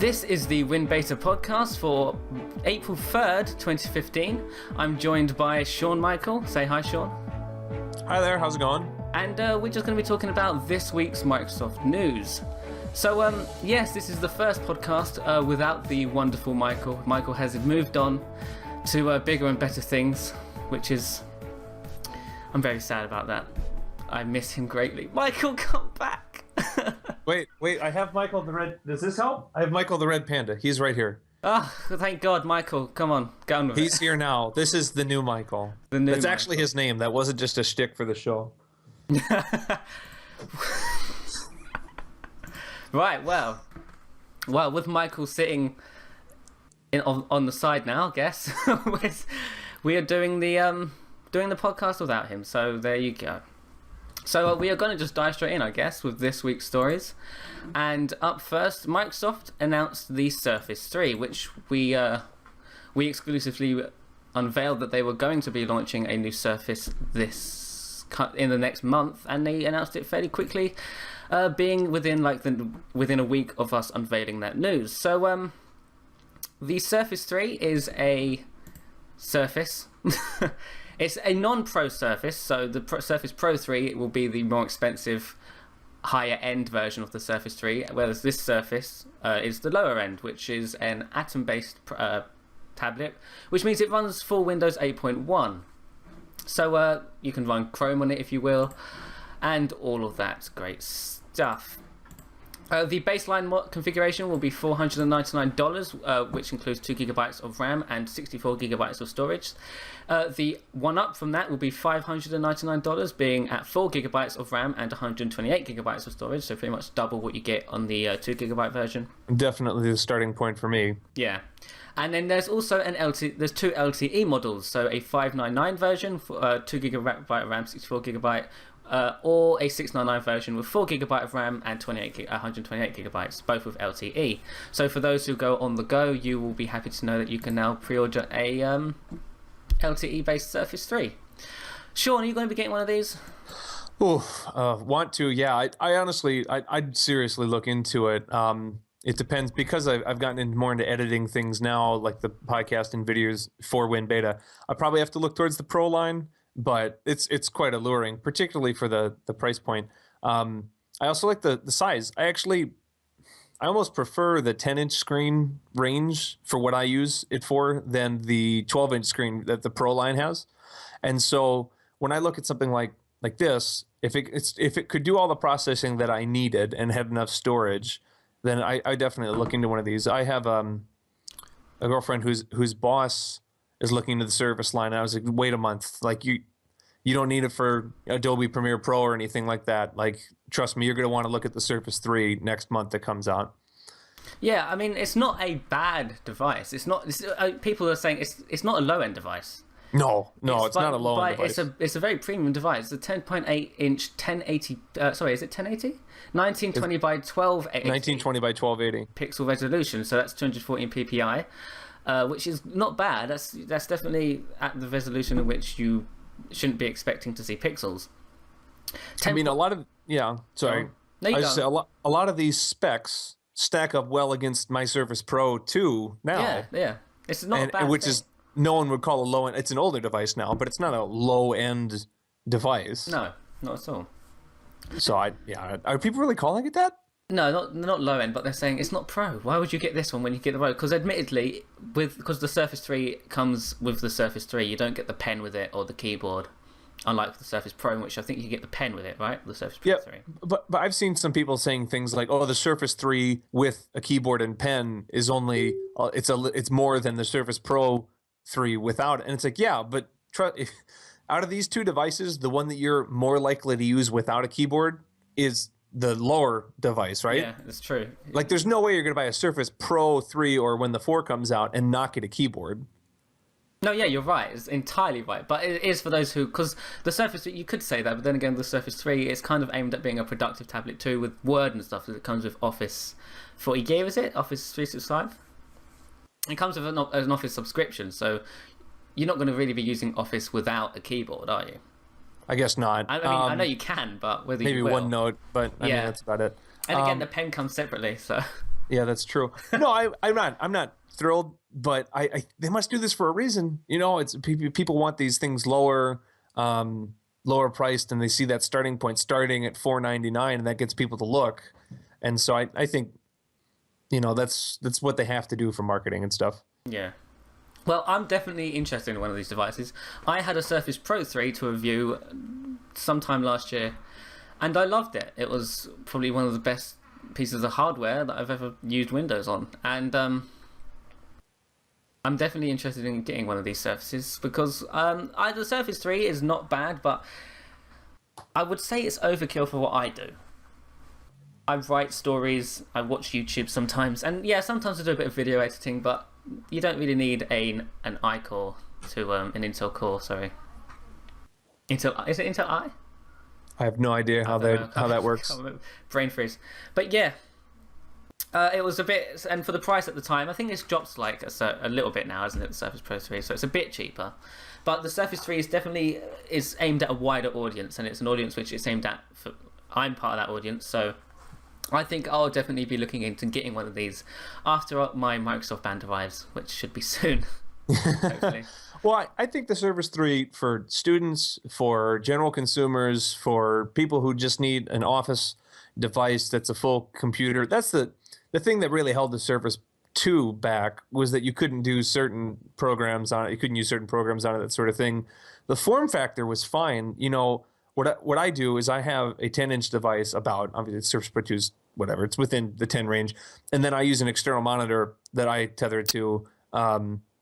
This is the WinBeta podcast for April 3rd, 2015. I'm joined by Sean Michael. Say hi, Sean. Hi there, how's it going? And we're just going to be talking about this week's Microsoft news. So, yes, this is the first podcast without the wonderful Michael. Michael has moved on to bigger and better things, which is... I'm very sad about that. I miss him greatly. Michael, come back! Wait, I have Michael the Red... Does this help? I have Michael the Red Panda. He's right here. Oh, thank God, Michael. Come on, go on with it. He's here now. This is the new Michael. That's actually his name. That wasn't just a shtick for the show. Right, well, with Michael sitting on the side now, I guess, we are doing the podcast without him, so there you go. So we are going to just dive straight in, I guess, with this week's stories. And up first, Microsoft announced the Surface 3, which we exclusively unveiled that they were going to be launching a new Surface in the next month, and they announced it fairly quickly, being within a week of us unveiling that news. So the Surface 3 is a Surface. It's a non-Pro Surface, so the Surface Pro 3 will be the more expensive, higher-end version of the Surface 3, whereas this Surface is the lower end, which is an Atom-based tablet, which means it runs full Windows 8.1. So you can run Chrome on it, if you will, and all of that great stuff. The baseline configuration will be $499, which includes 2 gigabytes of RAM and 64 gigabytes of storage. The one-up from that will be $599, being at 4 gigabytes of RAM and 128 gigabytes of storage, so pretty much double what you get on the 2 gigabyte version. Definitely the starting point for me. Yeah. And then there's also there's two LTE models, so a 599 version for 2 gigabyte RAM, 64 gigabyte, or a 699 version with 4 gigabyte of RAM and 128 gigabytes, both with LTE. So for those who go on the go, you will be happy to know that you can now pre-order a LTE-based Surface 3. Sean, are you going to be getting one of these? Want to, yeah. I honestly, I'd seriously look into it. It depends, because I've gotten more into editing things now, like the podcast and videos for WinBeta. I probably have to look towards the Pro line, but it's quite alluring, particularly for the price point. I also like the size. I almost prefer the 10-inch screen range for what I use it for than the 12-inch screen that the Pro line has. And so when I look at something like this, if it could do all the processing that I needed and had enough storage, then I definitely look into one of these. I have a girlfriend whose boss is looking into the Surface line. I was like, wait a month. Like, you don't need it for Adobe Premiere Pro or anything like that. Like, trust me, you're going to want to look at the Surface 3 next month that comes out. Yeah, I mean, it's not a bad device. People are saying it's not a low-end device. No, it's not a low-end device. It's a very premium device. It's a 10.8-inch 1080... sorry, is it 1080? 1920 by 1280. 1920 by 1280. Pixel resolution, so that's 214 ppi, which is not bad. That's definitely at the resolution in which you shouldn't be expecting to see pixels. I mean, a lot of... Yeah, sorry. No, you say a lot of these specs stack up well against my Surface Pro 2 now. Yeah. It's not a bad which thing. is... No one would call a low-end... It's an older device now, but it's not a low-end device. No, not at all. So, are people really calling it that? No, not low-end, but they're saying it's not Pro. Why would you get this one when you get the Pro? Because admittedly, because the Surface 3 comes with the Surface 3, you don't get the pen with it or the keyboard, unlike the Surface Pro, in which I think you get the pen with it, right? The Surface Pro 3. But I've seen some people saying things like, "Oh, the Surface 3 with a keyboard and pen is only it's more than the Surface Pro 3 without it." And it's like, yeah, but out of these two devices, the one that you're more likely to use without a keyboard is the lower device, right? Yeah, that's true. Like, there's no way you're going to buy a Surface Pro 3 or when the 4 comes out and not get a keyboard. No, yeah, you're right. It's entirely right. But it is for those who... Because the Surface... You could say that, but then again, the Surface 3 is kind of aimed at being a productive tablet too, with Word and stuff, because it comes with Office 40 gear, is it? Office 365? It comes with an Office subscription, so you're not going to really be using Office without a keyboard, are you? I guess not. I mean, I know you can, but whether maybe you will... OneNote, but I mean, that's about it. And again, the pen comes separately, so... Yeah, that's true. No, I'm not thrilled, but they must do this for a reason. You know, it's people want these things lower priced, and they see that starting point starting at $499, and that gets people to look. And so I think, you know, that's what they have to do for marketing and stuff. Yeah. Well, I'm definitely interested in one of these devices. I had a Surface Pro 3 to review sometime last year, and I loved it. It was probably one of the best pieces of hardware that I've ever used Windows on. And I'm definitely interested in getting one of these Surfaces because the Surface 3 is not bad, but I would say it's overkill for what I do. I write stories, I watch YouTube sometimes, and yeah, sometimes I do a bit of video editing, but you don't really need an i-core to an Intel Core. Sorry, Intel, is it Intel I? I have no idea how that works. Brain freeze. But yeah, it was a bit, and for the price at the time, I think it's dropped like a little bit now, isn't it? The Surface Pro 3, so it's a bit cheaper. But the Surface 3 is aimed at a wider audience, and it's an audience which it's aimed at. I'm part of that audience, so I think I'll definitely be looking into getting one of these after my Microsoft Band arrives, which should be soon, hopefully. Well, I think the Surface 3 for students, for general consumers, for people who just need an office device that's a full computer, that's the thing that really held the Surface 2 back, was that you couldn't do certain programs on it. You couldn't use certain programs on it, that sort of thing. The form factor was fine. You know, what I do is I have a 10-inch device, obviously the Surface Pro 2 is whatever, it's within the 10 range, and then I use an external monitor that I tether it to.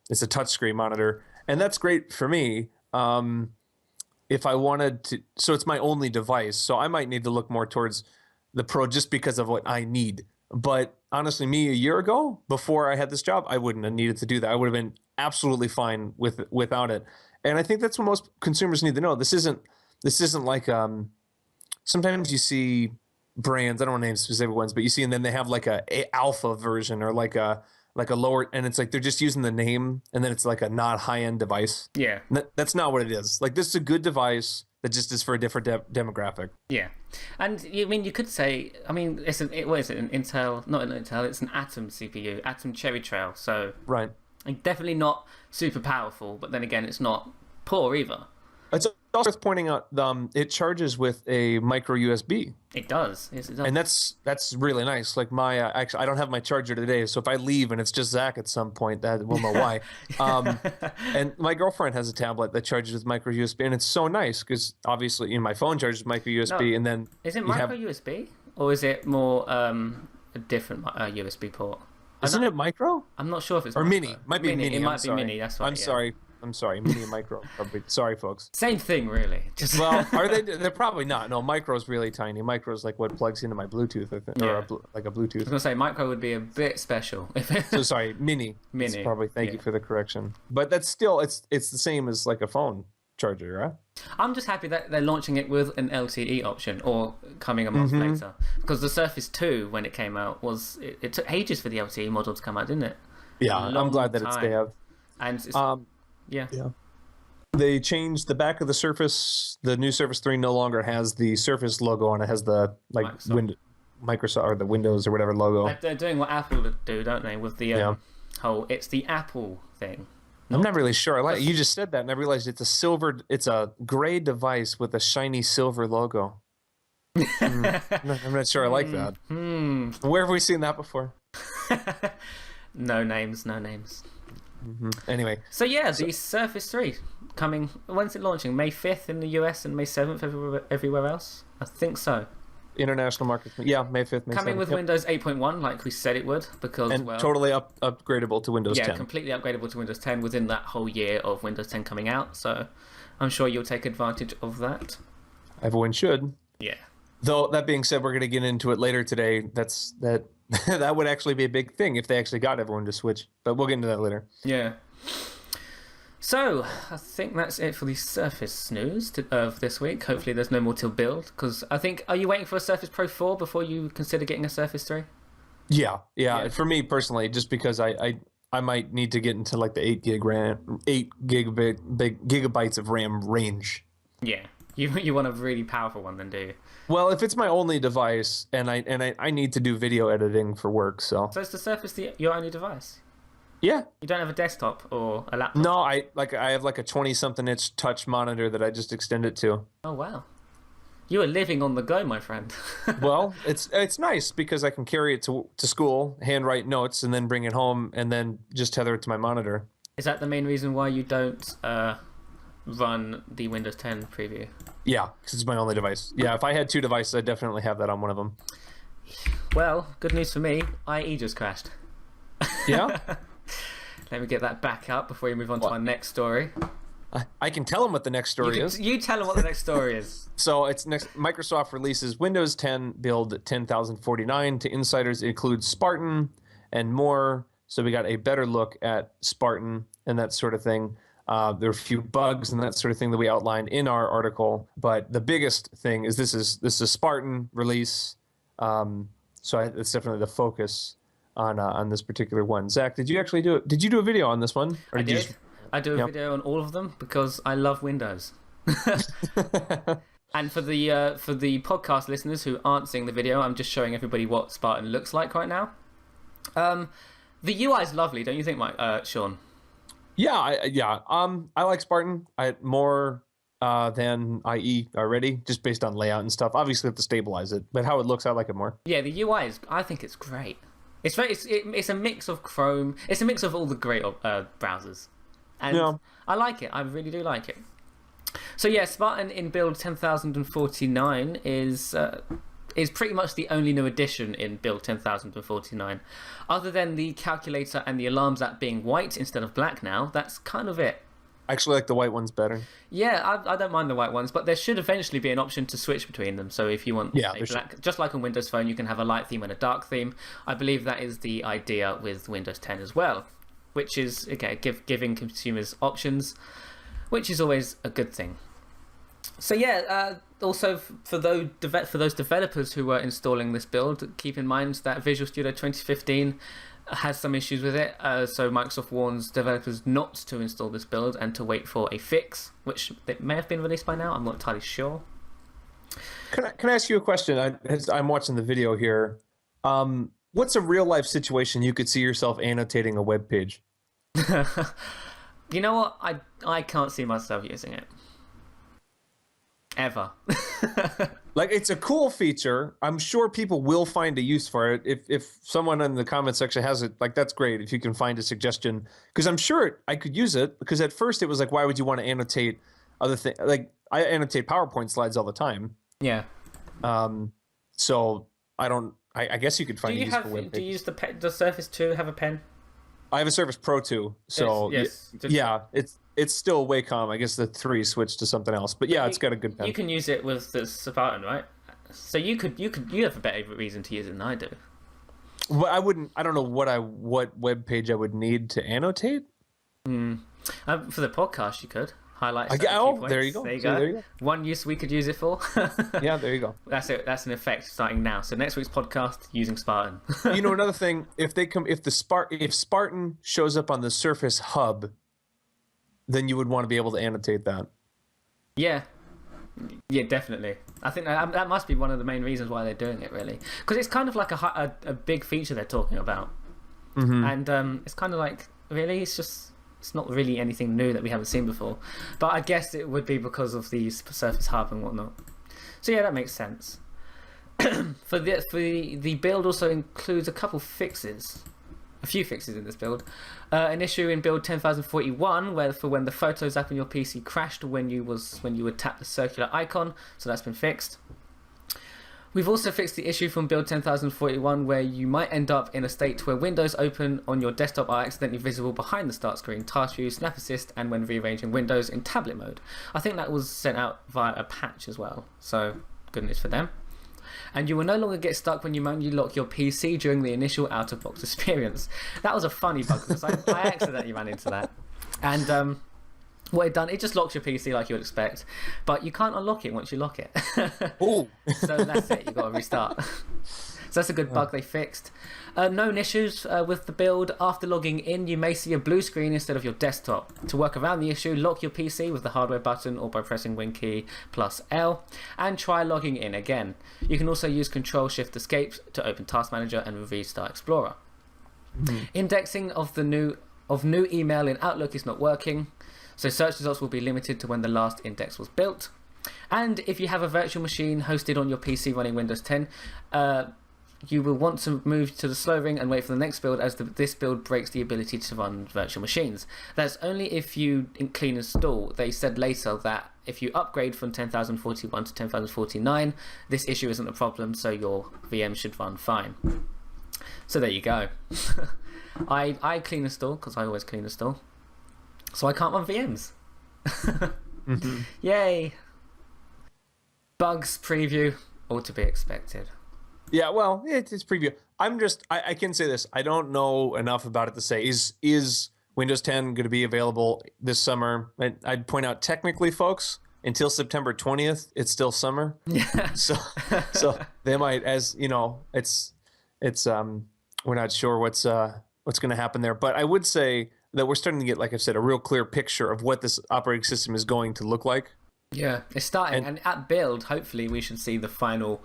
It's a touchscreen monitor, and that's great for me. If I wanted to, so it's my only device, so I might need to look more towards the Pro just because of what I need. But honestly, me a year ago, before I had this job, I wouldn't have needed to do that. I would have been absolutely fine without it. And I think that's what most consumers need to know. This isn't like sometimes you see brands, I don't want to name specific ones, but you see, and then they have like a alpha version or like a lower, and it's like they're just using the name, and then it's like a not high-end device. Yeah. That's not what it is. Like, this is a good device that just is for a different demographic. Yeah. And you could say, it's an Intel, not an Intel, it's an Atom CPU, Atom Cherry Trail. So right. Definitely not super powerful, but then again, it's not poor either. It's also worth pointing out it charges with a micro USB. It does. Yes, it does. And that's really nice. Like actually, I don't have my charger today, so if I leave and it's just Zach at some point, we'll know why. And my girlfriend has a tablet that charges with micro USB, and it's so nice because obviously, my phone charges with micro USB, and then is it micro USB or is it more a different USB port? Isn't it micro? I'm not sure if it's or micro. mini. Might be mini. It might be mini. That's right. I'm sorry, mini and micro. Sorry, folks. Same thing, really. Well, are they? They're probably not. No, micro's really tiny. Micro's like what plugs into my Bluetooth, I think, or like a Bluetooth. I was gonna say micro would be a bit special. So sorry, mini. Mini. It's probably. Thank you for the correction. But that's still it's the same as like a phone charger, right? I'm just happy that they're launching it with an LTE option, or coming a month later, because the Surface 2, when it came out, it took ages for the LTE model to come out, didn't it? Yeah, I'm glad that they have. And it's, yeah. They changed the back of the Surface. The new Surface 3 no longer has the Surface logo on it. Has the Microsoft or the Windows or whatever logo. They're doing what Apple do, don't they? With the whole, it's the Apple thing. I'm not really sure. You just said that, and I realized it's a gray device with a shiny silver logo. I'm not sure I like that. Where have we seen that before? No names. Anyway. So yeah, the Surface 3 coming. When's it launching? May 5th in the US and May 7th everywhere else? I think so. International markets. Yeah, May 5th, May 7th. Coming with Windows 8.1, like we said it would, because totally upgradable to Windows 10. Yeah, completely upgradable to Windows 10 within that whole year of Windows 10 coming out. So I'm sure you'll take advantage of that. Everyone should. Yeah. Though that being said, we're going to get into it later today. That would actually be a big thing if they actually got everyone to switch. But we'll get into that later. Yeah. So, I think that's it for the Surface news of this week. Hopefully there's no more till build. Because I think, are you waiting for a Surface Pro 4 before you consider getting a Surface 3? Yeah. For me personally, just because I might need to get into like the 8 gigabytes of RAM range. Yeah. You want a really powerful one, then, do you? Well, if it's my only device, and I need to do video editing for work, so So is the Surface your only device? yeah. You don't have a desktop or a laptop? No, I have like a 20-something inch touch monitor that I just extend it to. Oh wow, you are living on the go, my friend. Well, it's nice because I can carry it to school, handwrite notes, and then bring it home, and then just tether it to my monitor. Is that the main reason why you don't run the Windows 10 preview? Yeah, because it's my only device. Yeah, if I had 2 devices, I'd definitely have that on one of them. Well, good news for me. IE just crashed. Yeah? Let me get that back up before we move on to our next story. I can tell them what the next story is. You tell them what the next story is. So it's next. Microsoft releases Windows 10 build 10,049 to insiders. It includes Spartan and more. So we got a better look at Spartan and that sort of thing. There are a few bugs and that sort of thing that we outlined in our article. But the biggest thing is this is a Spartan release. So it's definitely the focus on this particular one. Zach, did you actually do it? Did you do a video on this one? Or I did. You I do a video on all of them because I love Windows. And for the podcast listeners who aren't seeing the video, I'm just showing everybody what Spartan looks like right now. The UI is lovely, don't you think, Mike? Sean? Yeah. I like Spartan. More than IE already, just based on layout and stuff. Obviously, have to stabilize it, but how it looks, I like it more. Yeah, the UI is. I think it's great. It's a mix of Chrome. It's a mix of all the great browsers. And I like it. I really do like it. So yeah, Spartan in build 10,049 is pretty much the only new addition in build 10,049. Other than the calculator and the alarms app being white instead of black now, that's kind of it. I actually like the white ones better. Yeah, I don't mind the white ones, but there should eventually be an option to switch between them. So if you want a black, just like on Windows Phone, you can have a light theme and a dark theme. I believe that is the idea with Windows 10 as well, which is giving consumers options, which is always a good thing. So yeah, also for those developers who were installing this build, keep in mind that Visual Studio 2015 has some issues with it. So Microsoft warns developers not to install this build and to wait for a fix, which it may have been released by now. I'm not entirely sure. Can I ask you a question? I'm watching the video here. What's a real life situation you could see yourself annotating a web page? You know what? I can't see myself using it. Ever. Like, it's a cool feature. I'm sure people will find a use for it. If someone in the comment section has it, like, that's great. If you can find a suggestion, because I'm sure I could use it. Because at first it was like, why would you want to annotate other things? Like, I annotate PowerPoint slides all the time. Yeah. So I guess you could find a use for web pages. Do you use the Surface 2 have a pen? I have a Surface Pro 2, so yes. It's still Wacom. I guess the 3 switched to something else, but yeah, it's got a good pen. You can use it with the Spartan, right? So you have a better reason to use it than I do. Well, I wouldn't. I don't know what web page I would need to annotate. For the podcast, you could highlight. There you go. There you go. One use we could use it for. Yeah, there you go. That's it. That's an effect starting now. So next week's podcast using Spartan. You know, another thing, if Spartan shows up on the Surface Hub, then you would want to be able to annotate that. Yeah, definitely. I think that must be one of the main reasons why they're doing it, really, because it's kind of like a big feature they're talking about, and it's kind of like, really, it's not really anything new that we haven't seen before. But I guess it would be because of the Surface Hub and whatnot. So yeah, that makes sense. For the build also includes a few fixes in this build. An issue in build 10,041 when the Photos app on your PC crashed when you would tap the circular icon, so that's been fixed. We've also fixed the issue from build 10,041 where you might end up in a state where windows open on your desktop are accidentally visible behind the start screen, task view, snap assist, and when rearranging windows in tablet mode. I think that was sent out via a patch as well, so good news for them. And you will no longer get stuck when you manually lock your PC during the initial out-of-box experience. That was a funny bug because I accidentally ran into that. And what it just locks your PC like you would expect, but you can't unlock it once you lock it. Oh. So that's it, you've got to restart. So that's a good bug they fixed. Known issues with the build. After logging in, you may see a blue screen instead of your desktop. To work around the issue, lock your PC with the hardware button or by pressing Win key plus L, and try logging in again. You can also use Control-Shift-Escape to open Task Manager and restart Explorer. Indexing of new email in Outlook is not working, so search results will be limited to when the last index was built. And if you have a virtual machine hosted on your PC running Windows 10, you will want to move to the slow ring and wait for the next build, as this build breaks the ability to run virtual machines. That's only if you clean install. They said later that if you upgrade from 10,041 to 10,049, this issue isn't a problem, so your VM should run fine. So there you go. I clean install, because I always clean install, so I can't run VMs. Yay! Bugs preview, all to be expected. Yeah, well, it's preview. I can say this. I don't know enough about it to say, is Windows 10 going to be available this summer? I'd point out, technically, folks, until September 20th, it's still summer. Yeah. So they might, as you know, it's we're not sure what's going to happen there. But I would say that we're starting to get, like I said, a real clear picture of what this operating system is going to look like. Yeah, it's starting, and at build, hopefully, we should see the final,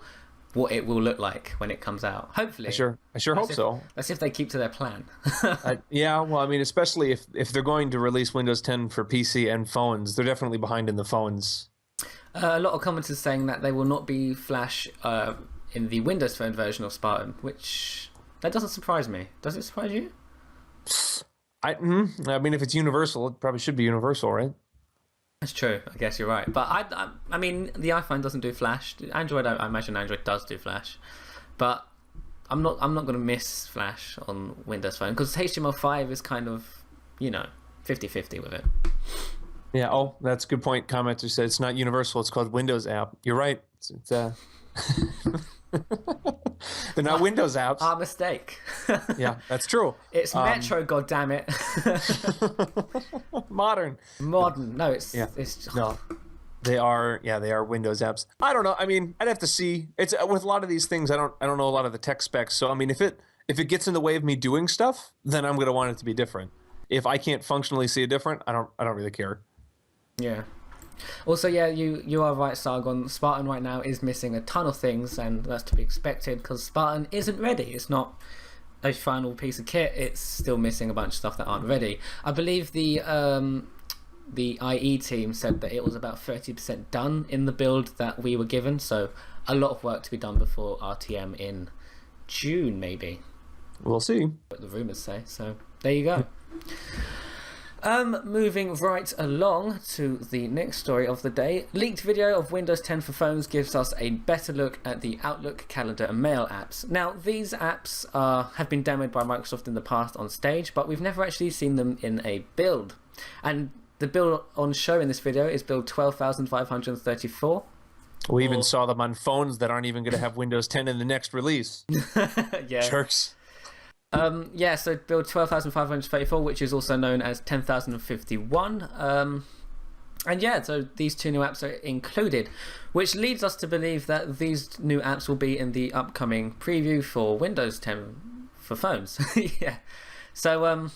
what it will look like when it comes out. Hopefully. I sure hope so. Let's see if they keep to their plan. Yeah, well, I mean, especially if they're going to release Windows 10 for PC and phones, they're definitely behind in the phones. A lot of commenters saying that they will not be Flash in the Windows Phone version of Spartan, which that doesn't surprise me. Does it surprise you? I mean, if it's universal, it probably should be universal, right? That's true. I guess you're right. But I mean, the iPhone doesn't do Flash. Android, I imagine Android does do Flash. But I'm not going to miss Flash on Windows Phone, because HTML5 is kind of, 50-50 with it. Yeah. Oh, that's a good point. Commenter said it's not universal. It's called Windows app. You're right. It's they're not Windows apps. Our mistake. Yeah, that's true. It's Metro, goddammit. Modern. No, it's no. They are Windows apps. I don't know. I mean, I'd have to see. It's with a lot of these things. I don't know a lot of the tech specs. So I mean, if it gets in the way of me doing stuff, then I'm going to want it to be different. If I can't functionally see it different, I don't really care. Yeah. Also, yeah, you are right, Sargon. Spartan right now is missing a ton of things, and that's to be expected, because Spartan isn't ready. It's not a final piece of kit. It's still missing a bunch of stuff that aren't ready. I believe the IE team said that it was about 30% done in the build that we were given, so a lot of work to be done before RTM in June, maybe. We'll see. What the rumours say, so there you go. Moving right along to the next story of the day. Leaked video of Windows 10 for phones gives us a better look at the Outlook, Calendar and Mail apps. Now, these apps have been demoed by Microsoft in the past on stage, but we've never actually seen them in a build. And the build on show in this video is build 12,534. We even saw them on phones that aren't even going to have Windows 10 in the next release. Yeah. Jerks. Yeah, so build 12,534, which is also known as 10,051. And yeah, so these two new apps are included, which leads us to believe that these new apps will be in the upcoming preview for Windows 10 for phones. Yeah. So,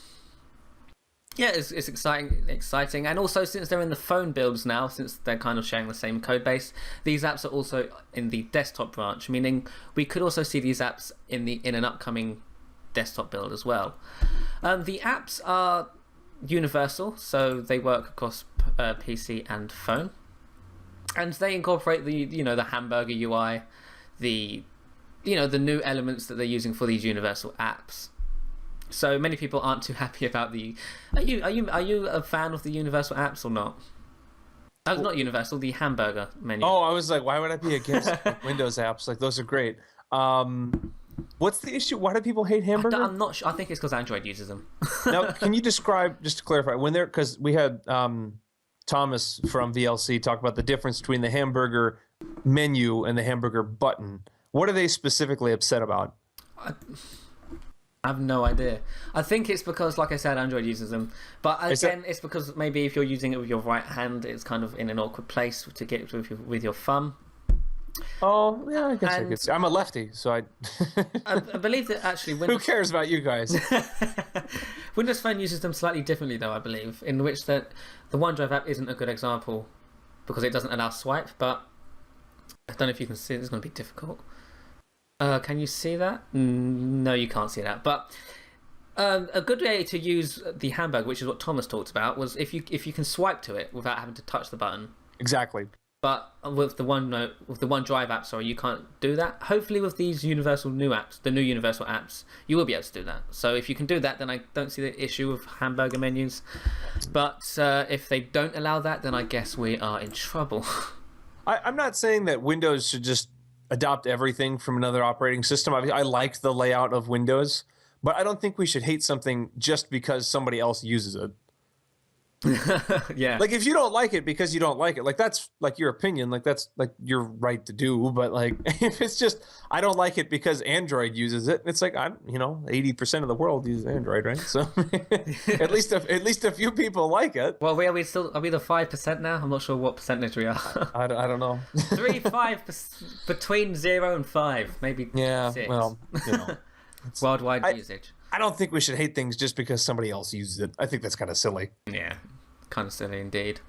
yeah, it's exciting. And also, since they're in the phone builds now, since they're kind of sharing the same code base, these apps are also in the desktop branch, meaning we could also see these apps in an upcoming desktop build as well. The apps are universal, so they work across PC and phone, and they incorporate the hamburger UI, the new elements that they're using for these universal apps. So many people aren't too happy about the. Are you a fan of the universal apps or not? Not universal, the hamburger menu. Oh, I was like, why would I be against Windows apps? Like, those are great. What's the issue? Why do people hate hamburger? I'm not sure. I think it's because Android uses them. Now, can you describe, just to clarify, because we had Thomas from VLC talk about the difference between the hamburger menu and the hamburger button. What are they specifically upset about? I have no idea. I think it's because, like I said, Android uses them. But again, it's because maybe if you're using it with your right hand, it's kind of in an awkward place to get with your thumb. Oh, yeah, I guess I And could see. I'm a lefty, so I believe that actually Who Windows cares about you guys? Windows Phone uses them slightly differently, though, I believe, in which that the OneDrive app isn't a good example because it doesn't allow swipe, but I don't know if you can see it. It's going to be difficult. Can you see that? No, you can't see that. But a good way to use the handbag, which is what Thomas talked about, was if you can swipe to it without having to touch the button. Exactly. But with the OneDrive app, sorry, you can't do that. Hopefully, with these universal new apps, the new universal apps, you will be able to do that. So if you can do that, then I don't see the issue of hamburger menus. But if they don't allow that, then I guess we are in trouble. I'm not saying that Windows should just adopt everything from another operating system. I like the layout of Windows, but I don't think we should hate something just because somebody else uses it. Yeah. Like if you don't like it because you don't like it, like that's like your opinion, like that's like your right to do. But like if it's just I don't like it because Android uses it, it's like 80% of the world uses Android, right? So at least a few people like it. Well, are we the 5% now? I'm not sure what percentage we are. I don't know. 5 between 0 and 5, maybe. Yeah. 6. Well, Worldwide usage. I don't think we should hate things just because somebody else uses it. I think that's kind of silly. Yeah, kind of silly indeed.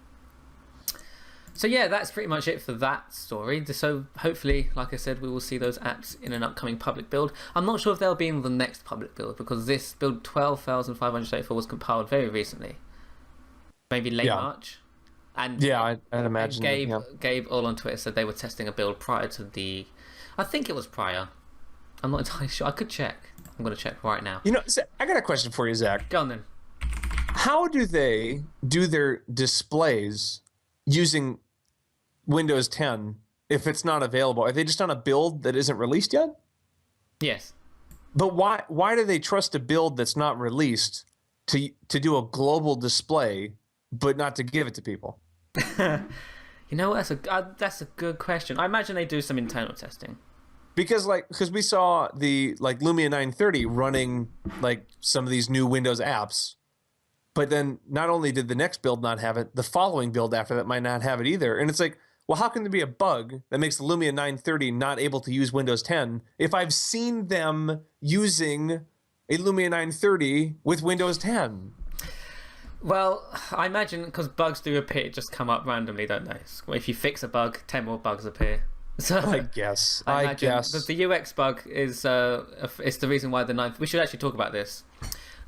So yeah, that's pretty much it for that story. So hopefully, like I said, we will see those apps in an upcoming public build. I'm not sure if they'll be in the next public build because this build 12,584 was compiled very recently, maybe late March. And yeah, I'd imagine. Gabe all on Twitter said they were testing a build prior to the. I think it was prior. I'm not entirely sure. I could check. I'm going to check right now. I got a question for you, Zach. Go on then. How do they do their displays using Windows 10 if it's not available? Are they just on a build that isn't released yet? Yes. But why do they trust a build that's not released to do a global display, but not to give it to people? That's a good question. I imagine they do some internal testing. Because we saw the Lumia 930 running like some of these new Windows apps, but then not only did the next build not have it, the following build after that might not have it either. And it's like, well, how can there be a bug that makes the Lumia 930 not able to use Windows 10 if I've seen them using a Lumia 930 with Windows 10? Well, I imagine because bugs do appear, just come up randomly, don't they? If you fix a bug, 10 more bugs appear. So I guess. But the UX bug is it's the reason why the 9th. We should actually talk about this.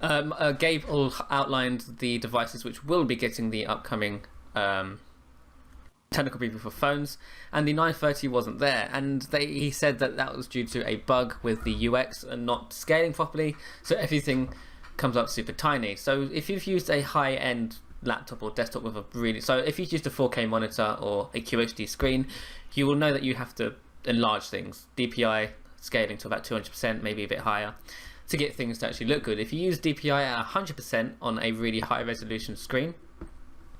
Gabe outlined the devices which will be getting the upcoming technical preview for phones, and the 930 wasn't there. And he said that was due to a bug with the UX and not scaling properly, so everything comes up super tiny. So if you've used a high-end laptop or desktop with if you've used a 4K monitor or a QHD screen, you will know that you have to enlarge things, DPI scaling to about 200%, maybe a bit higher, to get things to actually look good. If you use DPI at 100% on a really high resolution screen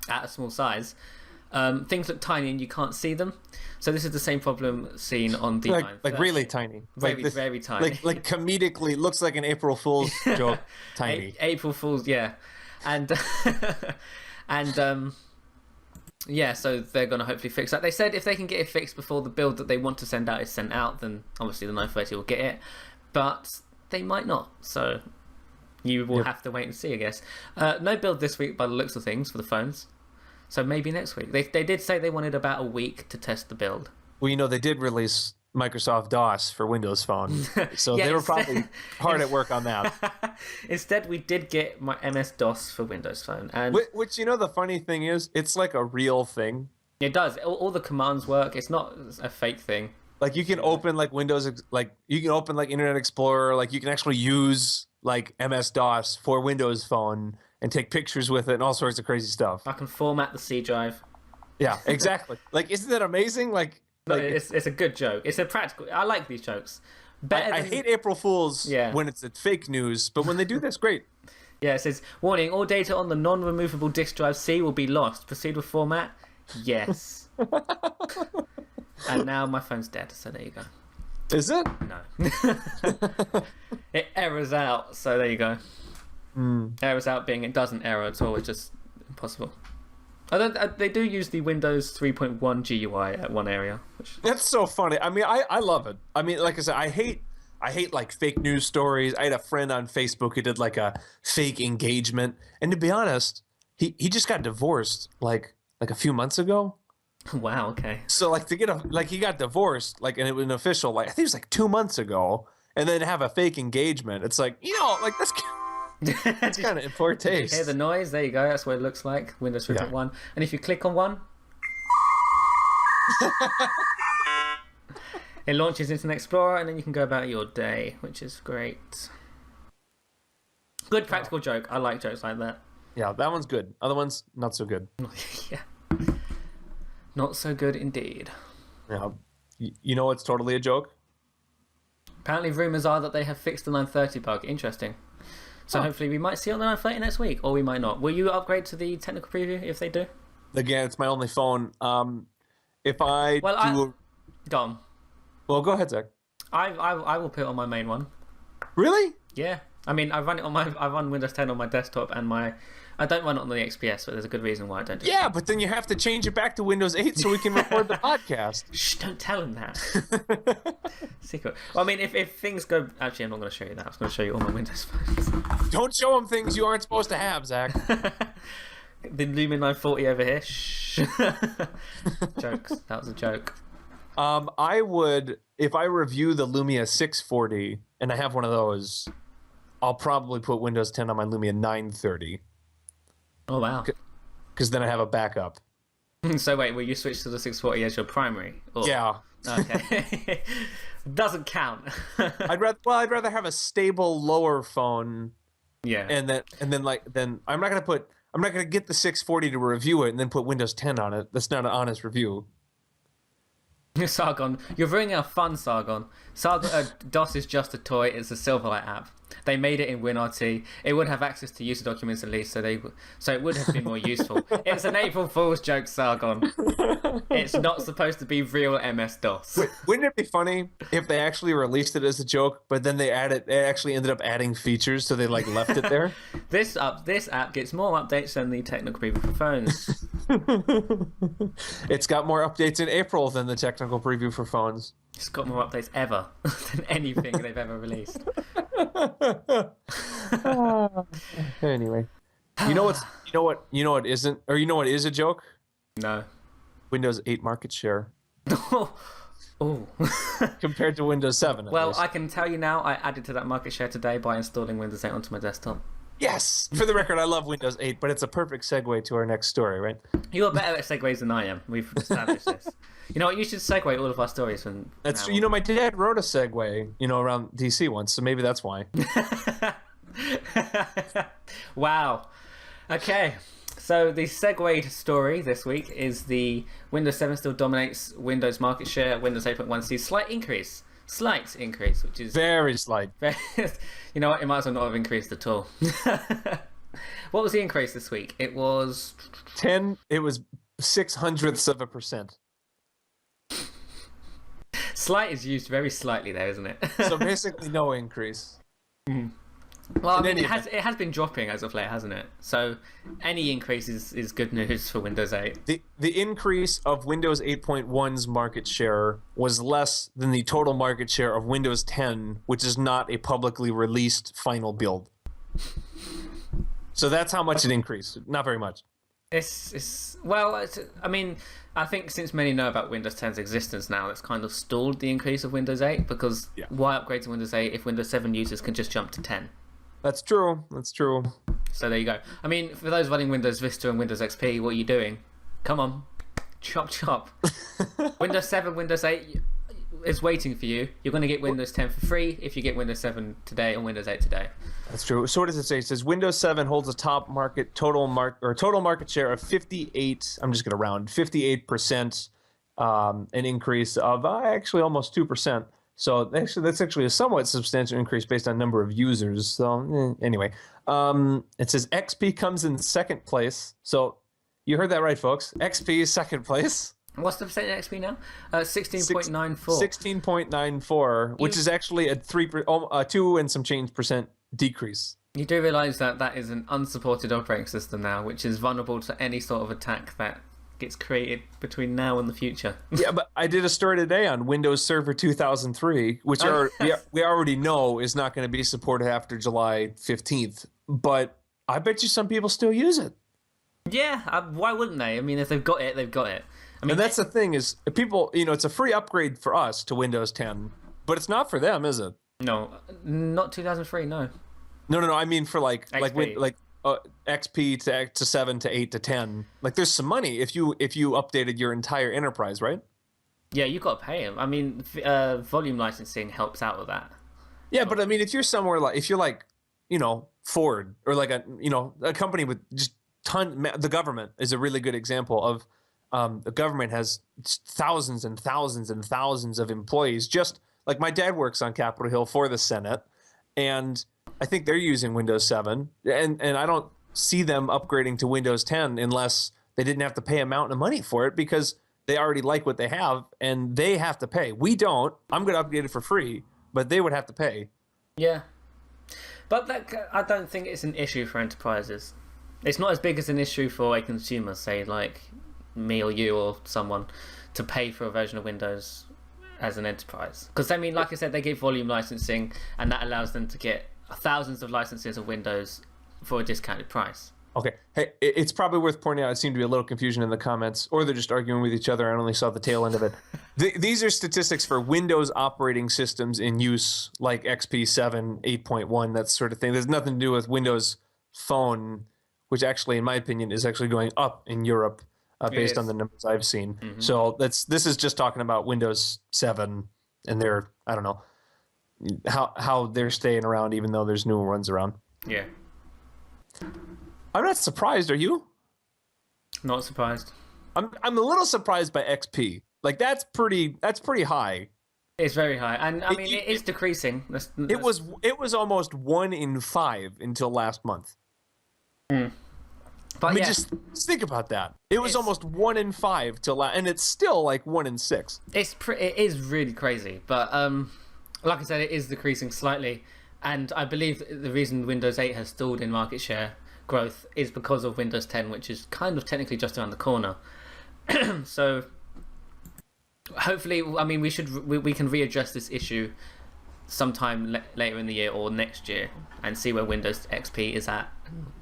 at a small size, things look tiny and you can't see them. So this is the same problem seen on the like really tiny, very tiny, like comedically looks like an April Fool's joke, tiny. April Fool's, yeah, and yeah, so they're going to hopefully fix that. They said if they can get it fixed before the build that they want to send out is sent out, then obviously the 930 will get it, but they might not. So you will have to wait and see, I guess. No build this week by the looks of things for the phones. So maybe next week. They did say they wanted about a week to test the build. Well, they did release Microsoft DOS for Windows Phone, so they were probably hard at work on that. Instead, we did get my MS-DOS for Windows Phone. And which, the funny thing is, it's like a real thing. It does. All the commands work. It's not a fake thing. Like you can open Internet Explorer, like you can actually use like MS-DOS for Windows Phone and take pictures with it and all sorts of crazy stuff. I can format the C drive. Yeah, exactly. Like, isn't that amazing? No, it's a good joke. It's a practical. I like these jokes. I hate April Fools when it's fake news, but when they do this, great. Yeah, it says, warning, all data on the non-removable disk drive C will be lost. Proceed with format? Yes. And now my phone's dead, so there you go. Is it? No. It errors out, so there you go. Errors out being it doesn't error at all, it's just impossible. They do use the Windows 3.1 GUI at one area. That's so funny. I mean, I love it. I mean, like I said, I hate like fake news stories. I had a friend on Facebook who did like a fake engagement, and to be honest, he just got divorced like a few months ago. Wow. Okay. So like to get he got divorced like, and it was an official, like I think it was like 2 months ago, and then have a fake engagement. It's like, like that's kind of in poor taste. Hear the noise? There you go. That's what it looks like. Windows 3.1. Yeah. And if you click on one, it launches Internet Explorer, and then you can go about your day, which is great. Good practical joke. I like jokes like that. Yeah, that one's good. Other ones, not so good. Yeah. Not so good indeed. Yeah. You know what's totally a joke? Apparently rumors are that they have fixed the 930 bug. Interesting. So hopefully we might see it on the 930 next week, or we might not. Will you upgrade to the technical preview if they do? Again, it's my only phone. If I Dom. Well, go ahead, Zach. I will put it on my main one. Really? Yeah. I mean, I run Windows 10 on my desktop, and I don't run it on the XPS, but there's a good reason why I don't do it. Yeah, but then you have to change it back to Windows 8 so we can record the podcast. Shh, don't tell him that. Secret. Well, I mean, if things go... Actually, I'm not going to show you that. I was going to show you all my Windows phones. Don't show him things you aren't supposed to have, Zach. The Lumen 940 over here. Shh. Jokes. That was a joke. I would, if I review the Lumia 640, and I have one of those, I'll probably put Windows 10 on my Lumia 930. Oh, wow. Because then I have a backup. So wait, will you switch to the 640 as your primary? Or... Yeah. Okay. Doesn't count. I'd rather have a stable lower phone. Yeah. And then I'm not gonna get the 640 to review it and then put Windows 10 on it. That's not an honest review. Sargon, you're ruining our fun, Sargon. DOS is just a toy. It's a Silverlight app. They made it in WinRT. It would have access to user documents at least, so it would have been more useful. It's an April Fool's joke, Sargon. It's not supposed to be real MS-DOS. Wouldn't it be funny if they actually released it as a joke, but then they actually ended up adding features, so they left it there? This app gets more updates than the technical preview for phones. It's got more updates in April than the technical preview for phones. It's got more updates ever than anything they've ever released. Anyway, you know what isn't, or you know what is a joke? No. Windows 8 market share. Oh. Compared to Windows 7. Well, I can tell you now, I added to that market share today by installing Windows 8 onto my desktop. Yes! For the record, I love Windows 8, but it's a perfect segue to our next story, right? You are better at segues than I am. We've established this. You know what? You should segue all of our stories from. That's true. You know, my dad wrote a segue, around DC once, so maybe that's why. Wow. Okay. So the segued story this week is the Windows 7 still dominates Windows market share. Windows 8.1 sees slight increase, which is very slight. You know what? It might as well not have increased at all. What was the increase this week? It was 10. It was 0.06%. Slight is used very slightly there, isn't it? So basically, no increase. Mm. Well, I mean, it has been dropping as of late, hasn't it? So any increase is good news for Windows 8. The increase of Windows 8.1's market share was less than the total market share of Windows 10, which is not a publicly released final build. So that's how much it increased. Not very much. I mean, I think since many know about Windows 10's existence now, it's kind of stalled the increase of Windows 8 because why upgrade to Windows 8 if Windows 7 users can just jump to 10? That's true. So there you go. I mean, for those running Windows Vista and Windows XP, what are you doing? Come on. Chop. Windows 7, Windows 8 is waiting for you. You're going to get Windows 10 for free if you get Windows 7 today or Windows 8 today. That's true. So what does it say? It says Windows 7 holds a top total market share of 58. I'm just going to round 58%, an increase of actually almost 2%. So that's actually a somewhat substantial increase based on number of users. So anyway, it says XP comes in second place. So you heard that right, folks. XP is second place. What's the percentage XP now? 16.94. 16.94, which is actually a 2 and some change % decrease. You do realise that that is an unsupported operating system now, which is vulnerable to any sort of attack that gets created between now and the future. Yeah, but I did a story today on Windows Server 2003, which we already know is not going to be supported after July 15th. But I bet you some people still use it. Yeah, why wouldn't they? I mean, if they've got it, they've got it. I mean, and that's the thing is, people, it's a free upgrade for us to Windows 10, but it's not for them, is it? No, not 2003. No. No. I mean, for XP. XP to 7 to 8 to 10. Like, there's some money if you updated your entire enterprise, right? Yeah, you got to pay them. I mean, volume licensing helps out with that. Yeah, but I mean, if you're somewhere if you're Ford or a company with just the government is a really good example of the government has thousands and thousands and thousands of employees. Just like my dad works on Capitol Hill for the Senate, and I think they're using Windows 7, and I don't see them upgrading to Windows 10 unless they didn't have to pay a mountain of money for it because they already like what they have and they have to pay. We don't. I'm going to upgrade it for free, but they would have to pay. Yeah. But I don't think it's an issue for enterprises. It's not as big as an issue for a consumer, say like me or you or someone, to pay for a version of Windows as an enterprise. Because I mean, like I said, they give volume licensing, and that allows them to get thousands of licenses of Windows for a discounted price. Okay. Hey, it's probably worth pointing out, it seemed to be a little confusion in the comments, or they're just arguing with each other. I only saw the tail end of it. These are statistics for Windows operating systems in use, like XP 7, 8.1, that sort of thing. There's nothing to do with Windows Phone, which actually, in my opinion, is actually going up in Europe based on the numbers I've seen. Mm-hmm. So this is just talking about Windows 7 and their, I don't know, how they're staying around even though there's newer ones around. Yeah. I'm not surprised, are you? Not surprised. I'm a little surprised by XP. Like that's pretty high. It's very high. And I mean it is decreasing. It was almost 1 in 5 until last month. Mm. But I mean, just think about that. It was almost 1 in 5 and it's still like 1 in 6. It is really crazy, but like I said, it is decreasing slightly, and I believe the reason Windows 8 has stalled in market share growth is because of Windows 10, which is kind of technically just around the corner. So hopefully, I mean, we can readdress this issue sometime later in the year or next year and see where Windows XP is at,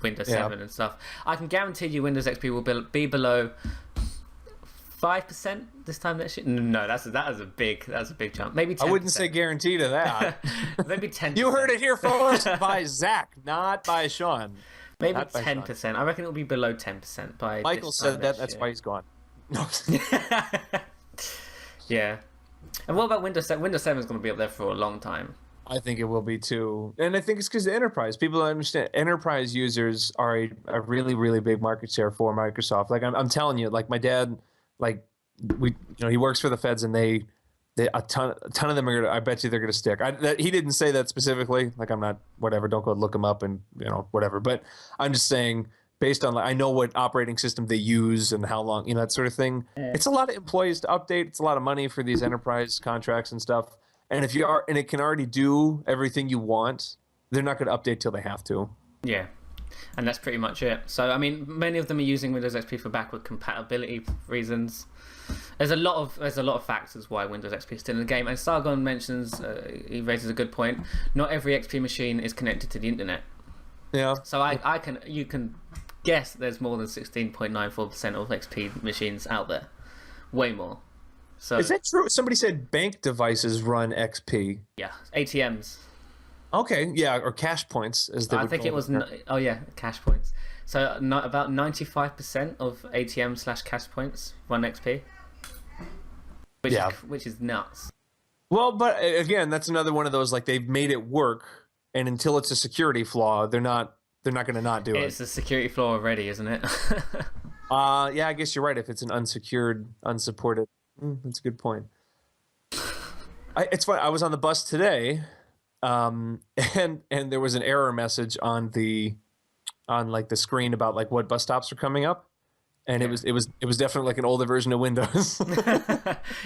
Windows 7 and stuff. I can guarantee you Windows XP will be below 5% this time next year. No, that's a big jump. Maybe 10%. I wouldn't say guarantee to that. Maybe 10%. You heard it here first by Zach, not by Sean. Maybe 10%. I reckon it'll be below 10% by Michael said that. That's why he's gone. No. Yeah. And what about Windows 7? Windows 7 is going to be up there for a long time. I think it will be too. And I think it's because the enterprise. People don't understand. Enterprise users are a really, really big market share for Microsoft. Like I'm telling you, like my dad, like he works for the feds, and they a ton of them are. I bet you they're going to stick. He didn't say that specifically. Like I'm not whatever. Don't go look them up and whatever. But I'm just saying, based on I know what operating system they use and how long that sort of thing. It's a lot of employees to update. It's a lot of money for these enterprise contracts and stuff. And if it can already do everything you want, they're not going to update till they have to. Yeah. And that's pretty much it. So, I mean, many of them are using Windows XP for backward compatibility reasons. There's a lot of factors why Windows XP is still in the game. And Sargon mentions, he raises a good point. Not every XP machine is connected to the internet. Yeah. So you can guess there's more than 16.94% of XP machines out there. Way more. So is that true? Somebody said bank devices run XP. Yeah, ATMs. Okay, yeah, or cash points as they would think it was. Cash points. So about 95% of ATM/cash points run XP, which is nuts. Well, but again, that's another one of those like they've made it work, and until it's a security flaw, they're not going to not do it. It's a security flaw already, isn't it? Yeah, I guess you're right. If it's an unsecured, unsupported, that's a good point. It's funny. I was on the bus today. And there was an error message on the screen about like what bus stops are coming up, and it was definitely like an older version of Windows.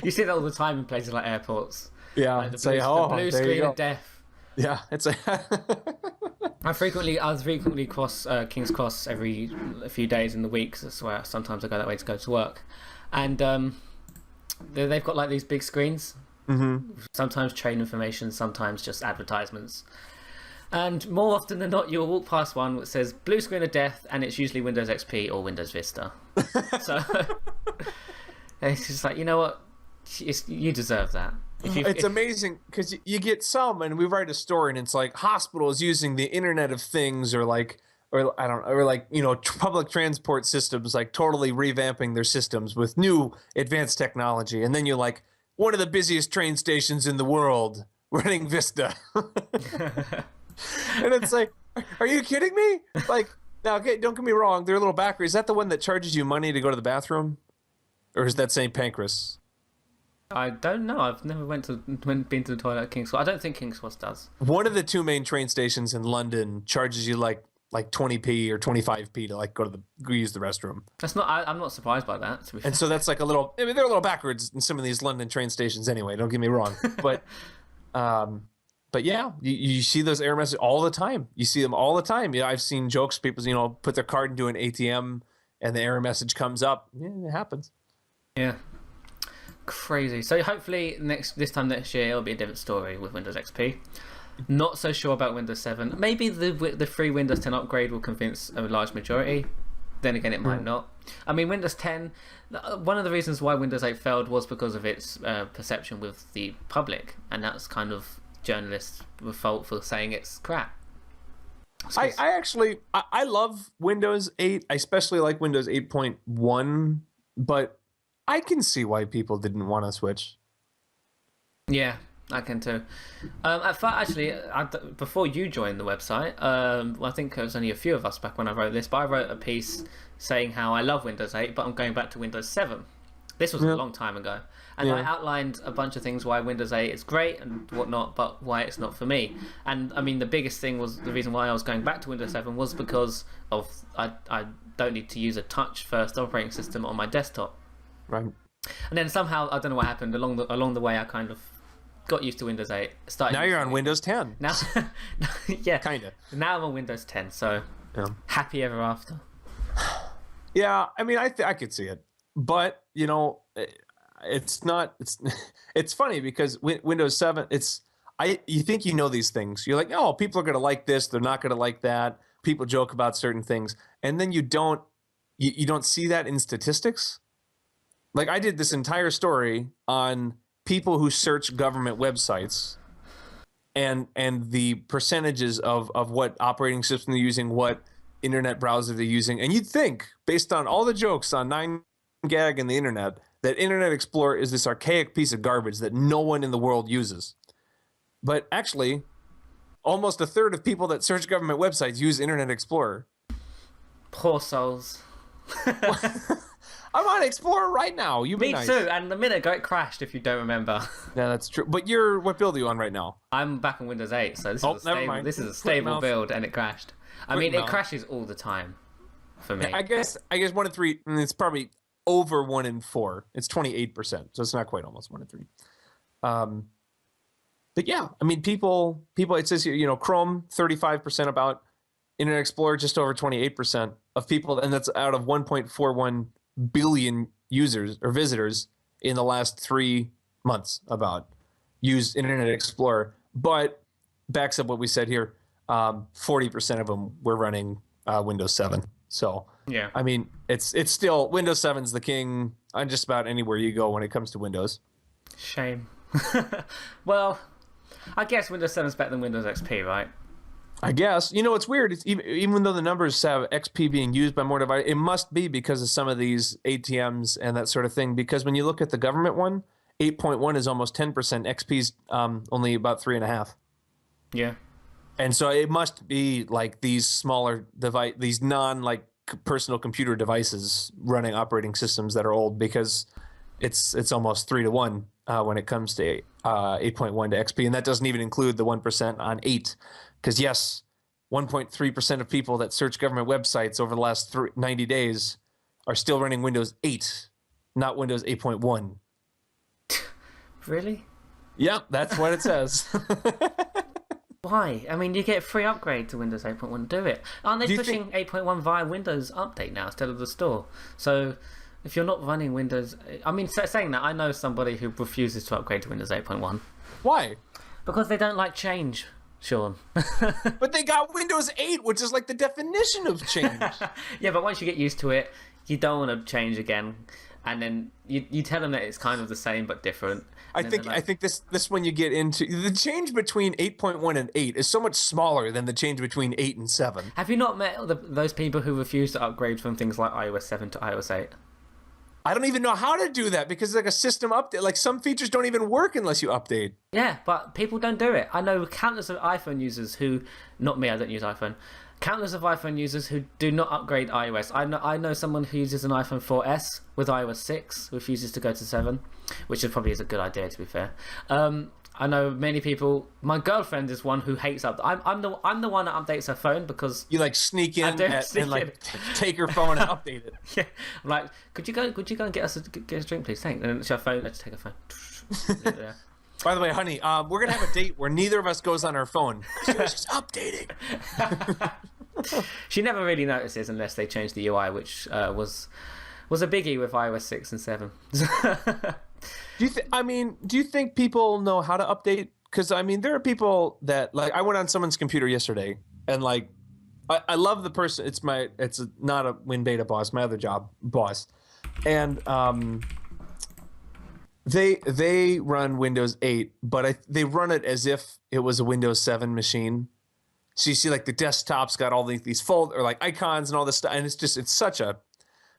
You see that all the time in places like airports. Yeah, like the blue screen of death. Yeah, it's a I was frequently cross King's Cross every a few days in the week. That's where sometimes I go that way to go to work, and they've got like these big screens. mm-hmm. Sometimes train information, sometimes just advertisements. And more often than not, you'll walk past one that says blue screen of death, and it's usually Windows XP or Windows Vista. So it's just like, you know what? You deserve that. It's amazing because you get some, and we write a story, and it's like hospitals using the Internet of Things, or like public transport systems, like totally revamping their systems with new advanced technology, and then you're like, one of the busiest train stations in the world running Vista. And it's like, are you kidding me? Like, now, okay, don't get me wrong, they're a little backward. Is that the one that charges you money to go to the bathroom, or is that St. Pancras? I don't know. I've never been to the toilet at King's Cross. I don't think King's Cross does. One of the two main train stations in London charges you like 20p or 25p to like go use the restroom. That's not. I'm not surprised by that. To be fair. And so that's like a little. I mean, they're a little backwards in some of these London train stations anyway. Don't get me wrong, but yeah, you see those error messages all the time. You see them all the time. Yeah, I've seen jokes. People, put their card into an ATM, and the error message comes up. Yeah, it happens. Yeah. Crazy. So hopefully this time next year it'll be a different story with Windows XP. Not so sure about Windows 7. Maybe the free Windows 10 upgrade will convince a large majority. Then again, it might not. I mean, Windows 10. One of the reasons why Windows 8 failed was because of its perception with the public, and that's kind of journalists' fault for saying it's crap. I actually love Windows 8. I especially like Windows 8.1, but I can see why people didn't want to switch. Yeah, I can too. Before you joined the website, I think there was only a few of us back when I wrote this, but I wrote a piece saying how I love Windows 8, but I'm going back to Windows 7. This was a long time ago. And I outlined a bunch of things why Windows 8 is great and whatnot, but why it's not for me. And I mean, the biggest thing was the reason why I was going back to Windows 7 was because of I don't need to use a touch-first operating system on my desktop. Right. And then somehow, I don't know what happened, along the way I kind of got used to Windows 8. Now you're on Windows 10. Now, yeah. Kind of. Now I'm on Windows 10, so happy ever after. Yeah, I mean, I could see it. But, it's funny because Windows 7, you think you know these things. You're like, oh, people are going to like this, they're not going to like that. People joke about certain things. And then you don't see that in statistics. Like, I did this entire story on people who search government websites and the percentages of what operating system they're using, what internet browser they're using. And you'd think, based on all the jokes on 9gag and the internet, that Internet Explorer is this archaic piece of garbage that no one in the world uses. But actually, almost a third of people that search government websites use Internet Explorer. Poor souls. I'm on Explorer right now. Me too, and a minute ago it crashed, if you don't remember. Yeah, that's true. But what build are you on right now? I'm back on Windows 8, so this is a stable build, and it crashed. It crashes all the time for me. I guess 1 in 3, and it's probably over 1 in 4. It's 28%, so it's not quite almost 1 in 3. But yeah, I mean, people. It says here, Chrome 35% about, Internet Explorer just over 28% of people, and that's out of 1.41 billion users or visitors in the last 3 months about use Internet Explorer. But backs up what we said here. 40% of them were running Windows 7. So yeah, I mean, it's still Windows 7's the king on just about anywhere you go when it comes to Windows. Shame. Well, I guess Windows 7 is better than Windows XP, right? I guess. It's weird. It's even though the numbers have XP being used by more devices, it must be because of some of these ATMs and that sort of thing. Because when you look at the government one, 8.1 is almost 10%. XP's only about 3.5%. Yeah. And so it must be like these smaller these personal computer devices running operating systems that are old, because it's almost 3-to-1 when it comes to 8.1 to XP, and that doesn't even include the 1% on 8. Because yes, 1.3% of people that search government websites over the last 90 days are still running Windows 8, not Windows 8.1. Really? Yep, that's what it says. Why? I mean, you get a free upgrade to Windows 8.1. Do it. Aren't they pushing 8.1 via Windows Update now instead of the store? So if you're not running Windows... I mean, saying that, I know somebody who refuses to upgrade to Windows 8.1. Why? Because they don't like change, Sean. But they got Windows 8, which is like the definition of change. Yeah, but once you get used to it, you don't want to change again. And then you tell them that it's kind of the same but different. I think this when you get into the change between 8.1 and 8 is so much smaller than the change between 8 and 7. Have you not met those people who refuse to upgrade from things like iOS 7 to iOS 8? I don't even know how to do that because it's like a system update. Like some features don't even work unless you update. Yeah, but people don't do it. I know countless of iPhone users who, not me, I don't use iPhone. Countless of iPhone users who do not upgrade iOS. I know someone who uses an iPhone 4S with iOS 6, refuses to go to 7, which probably is a good idea to be fair. I know many people. My girlfriend is one who hates up. I'm the one that updates her phone because you like sneak in and like take her phone and update it. Yeah, I'm like, could you go and get us a drink, please? Thanks. And it's her phone. Let's take her phone. Yeah. By the way, honey, we're gonna have a date where neither of us goes on our phone. She's updating. She never really notices unless they change the UI, which was a biggie with iOS 6 and 7. Do you think people know how to update? Because I mean, there are people that like. I went on someone's computer yesterday, and like, I love the person. It's not a WinBeta boss, my other job boss, and they run Windows 8, but they run it as if it was a Windows 7 machine. So you see, like the desktop's got all these or like icons and all this stuff, and it's such a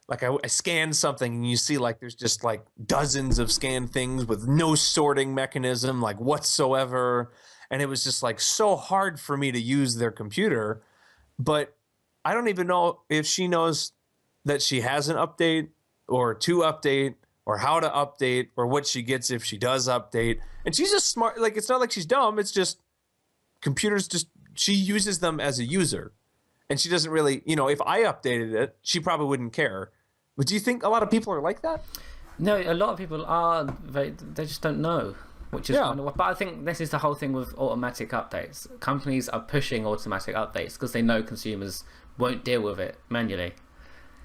like I scan something and you see like there's just like dozens of scanned things with no sorting mechanism like whatsoever, and it was just like so hard for me to use their computer. But I don't even know if she knows that she has an update or to update or how to update or what she gets if she does update. And she's just smart. Like it's not like she's dumb. It's just computers she uses them as a user. And she doesn't really, if I updated it, she probably wouldn't care. But do you think a lot of people are like that? No, a lot of people are. They just don't know, which is kind of. But I think this is the whole thing with automatic updates. Companies are pushing automatic updates because they know consumers won't deal with it manually.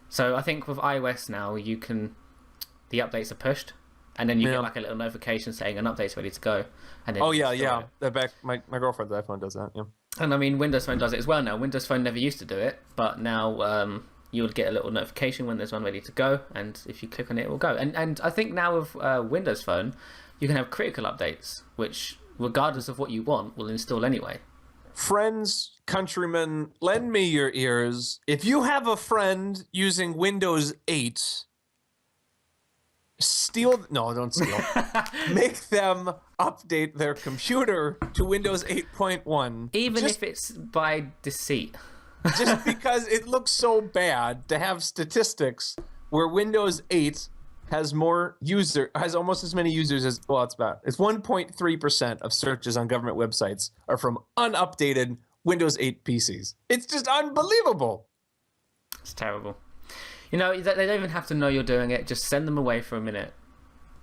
So I think with iOS now, the updates are pushed, and then you get like a little notification saying an update's ready to go. And then My girlfriend's iPhone does that. Yeah. And I mean, Windows Phone does it as well now. Windows Phone never used to do it, but now you would get a little notification when there's one ready to go, and if you click on it, it will go. And I think now with Windows Phone, you can have critical updates, which, regardless of what you want, will install anyway. Friends, countrymen, lend me your ears. If you have a friend using Windows 8, don't steal. Make them update their computer to Windows 8.1. Even if it's by deceit. Just because it looks so bad to have statistics where Windows 8 has almost as many users as, it's 1.3% of searches on government websites are from unupdated Windows 8 PCs. It's just unbelievable. It's terrible. They don't even have to know you're doing it. Just send them away for a minute.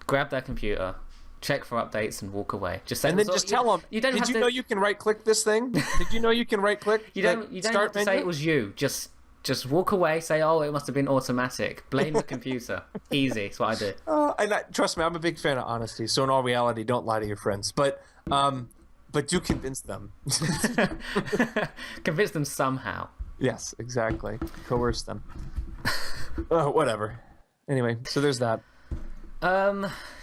Grab their computer, check for updates, and walk away. Just tell them. Did you know you can right-click this thing? Did you know you can right-click? You don't have to say it was you. Just walk away. Say, it must have been automatic. Blame the computer. Easy. That's what I do. Trust me, I'm a big fan of honesty. So in all reality, don't lie to your friends. But do convince them. Convince them somehow. Yes, exactly. Coerce them. Whatever. Anyway, so there's that.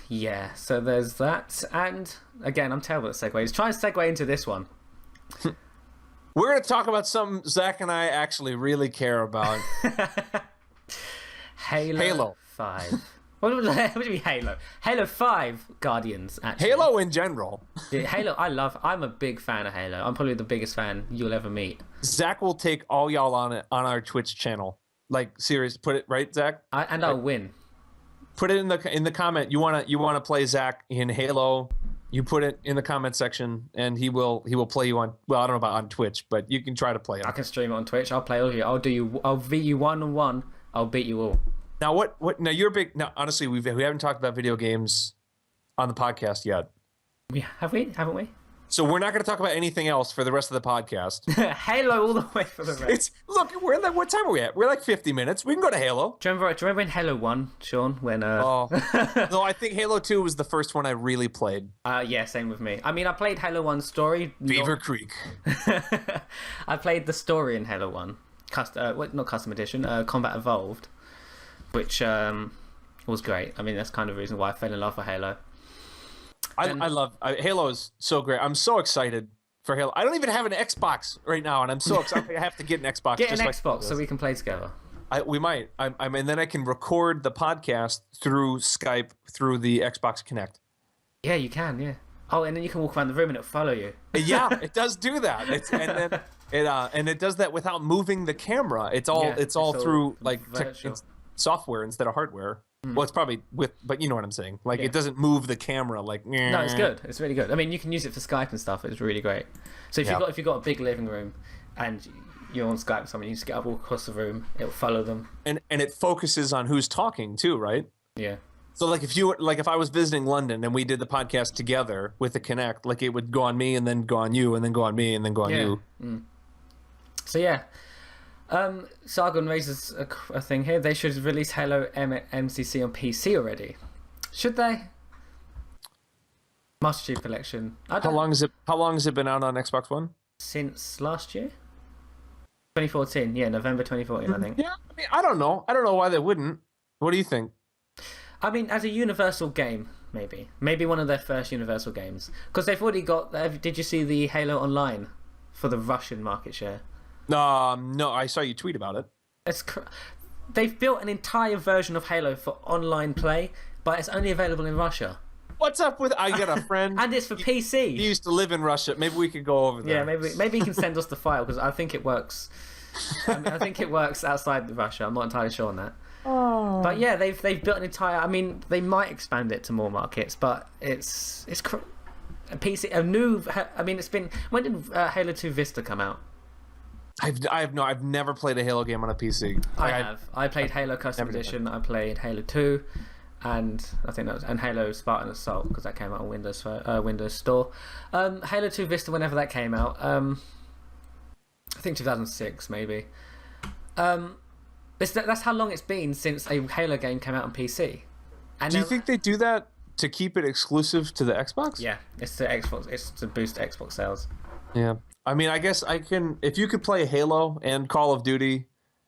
Yeah, so there's that. And again, I'm terrible at segues. Try and segue into this one. We're going to talk about something Zach and I actually really care about. Halo 5. What do you mean Halo? Halo 5 Guardians, actually. Halo in general. Halo, I'm a big fan of Halo. I'm probably the biggest fan you'll ever meet. Zach will take all y'all on it on our Twitch channel. Like, serious, put it right, Zach? I'll win. Put it in the comment. You wanna play Zach in Halo? You put it in the comment section, and he will play you on. Well, I don't know about on Twitch, but you can try to play it. I can stream it on Twitch. I'll play all of you. I'll beat you 1-on-1. I'll beat you all. Now what? Now you're big. Now honestly, we haven't talked about video games on the podcast yet. Haven't we? So we're not going to talk about anything else for the rest of the podcast. Halo all the way for the rest. Look, what time are we at? We're like 50 minutes. We can go to Halo. Do you remember in Halo 1, Sean, when No, I think Halo 2 was the first one I really played. Yeah, same with me. I mean, I played Halo 1 story. Beaver Creek. I played the story in Halo 1. Not custom edition, Combat Evolved, which was great. I mean, that's kind of the reason why I fell in love with Halo. I love Halo is so great. I'm so excited for Halo. I don't even have an Xbox right now, and I'm so excited. I have to get an Xbox. Get an Xbox so we can play together. We might. And then I can record the podcast through Skype through the Xbox Connect. Yeah, you can. Yeah. Oh, and then you can walk around the room and it'll follow you. Yeah, it does do that. And it does that without moving the camera. It's all through like software instead of hardware. Well, it's probably but you know what I'm saying. Like it doesn't move the camera. Like no, it's good. It's really good. I mean, you can use it for Skype and stuff. It's really great. So if you've got a big living room and you're on Skype with someone, you just get up all across the room. It'll follow them. And it focuses on who's talking too, right? Yeah. So if I was visiting London and we did the podcast together with the Connect, like it would go on me and then go on you and then go on me and then go on you. So yeah. Sargon raises a thing here. They should release Halo MCC on PC already. Should they? Master Chief Collection. How long has it been out on Xbox One? Since last year? 2014. Yeah, November 2014, I think. Yeah, I mean, I don't know. I don't know why they wouldn't. What do you think? I mean, as a universal game, maybe one of their first universal games, because they've already got. Did you see the Halo Online for the Russian market share? No, I saw you tweet about it. They've built an entire version of Halo for online play, but it's only available in Russia. What's up with? I got a friend, and it's for PC. He used to live in Russia. Maybe we could go over there. Yeah, maybe he can send us the file because I think it works. I think it works outside Russia. I'm not entirely sure on that. Oh. But yeah, they've built an entire. I mean, they might expand it to more markets, but it's a PC. A new. I mean, it's been. When did Halo 2 Vista come out? I've never played a Halo game on a PC. I have. I played Halo Custom Edition. I played Halo 2, and I think and Halo Spartan Assault because that came out on Windows Store. Halo 2 Vista, whenever that came out, I think 2006 maybe. That's how long it's been since a Halo game came out on PC. And do you think they do that to keep it exclusive to the Xbox? Yeah, it's to Xbox. It's to boost Xbox sales. Yeah. I mean, I guess I can. If you could play Halo and Call of Duty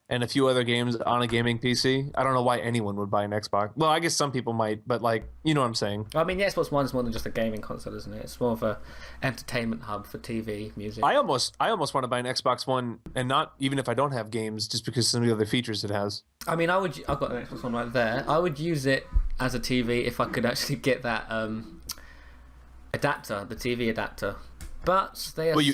and a few other games on a gaming PC, I don't know why anyone would buy an Xbox. Well, I guess some people might, but like, you know what I'm saying. I mean, the Xbox One is more than just a gaming console, isn't it? It's more of a entertainment hub for TV, music. I almost want to buy an Xbox One, and not even if I don't have games, just because some of the other features it has. I mean, I've got an Xbox One right there. I would use it as a TV if I could actually get that adapter, the TV adapter. But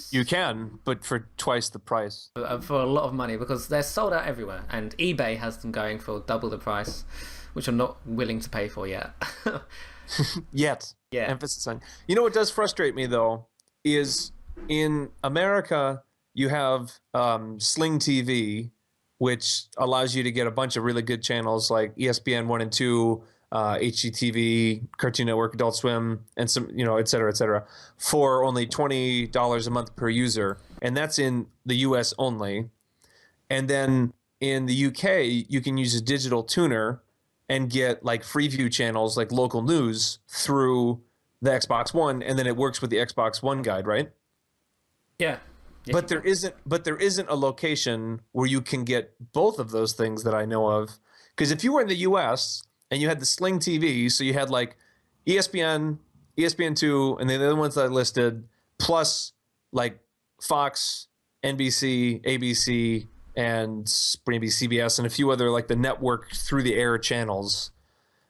you can, but for twice the price. For a lot of money, because they're sold out everywhere, and eBay has them going for double the price, which I'm not willing to pay for yet. Yet. Yeah. Emphasis on. You know what does frustrate me though is in America you have Sling TV, which allows you to get a bunch of really good channels like ESPN 1 and 2. HGTV, Cartoon Network, Adult Swim, and some, et cetera, for only $20 a month per user. And that's in the US only. And then in the UK, you can use a digital tuner and get like Freeview channels, like local news through the Xbox One. And then it works with the Xbox One guide, right? Yeah. But there isn't a location where you can get both of those things that I know of. Because if you were in the US, and you had the Sling TV, so you had like ESPN, ESPN2, and the other ones that I listed, plus like Fox, NBC, ABC, and maybe CBS, and a few other like the network through the air channels.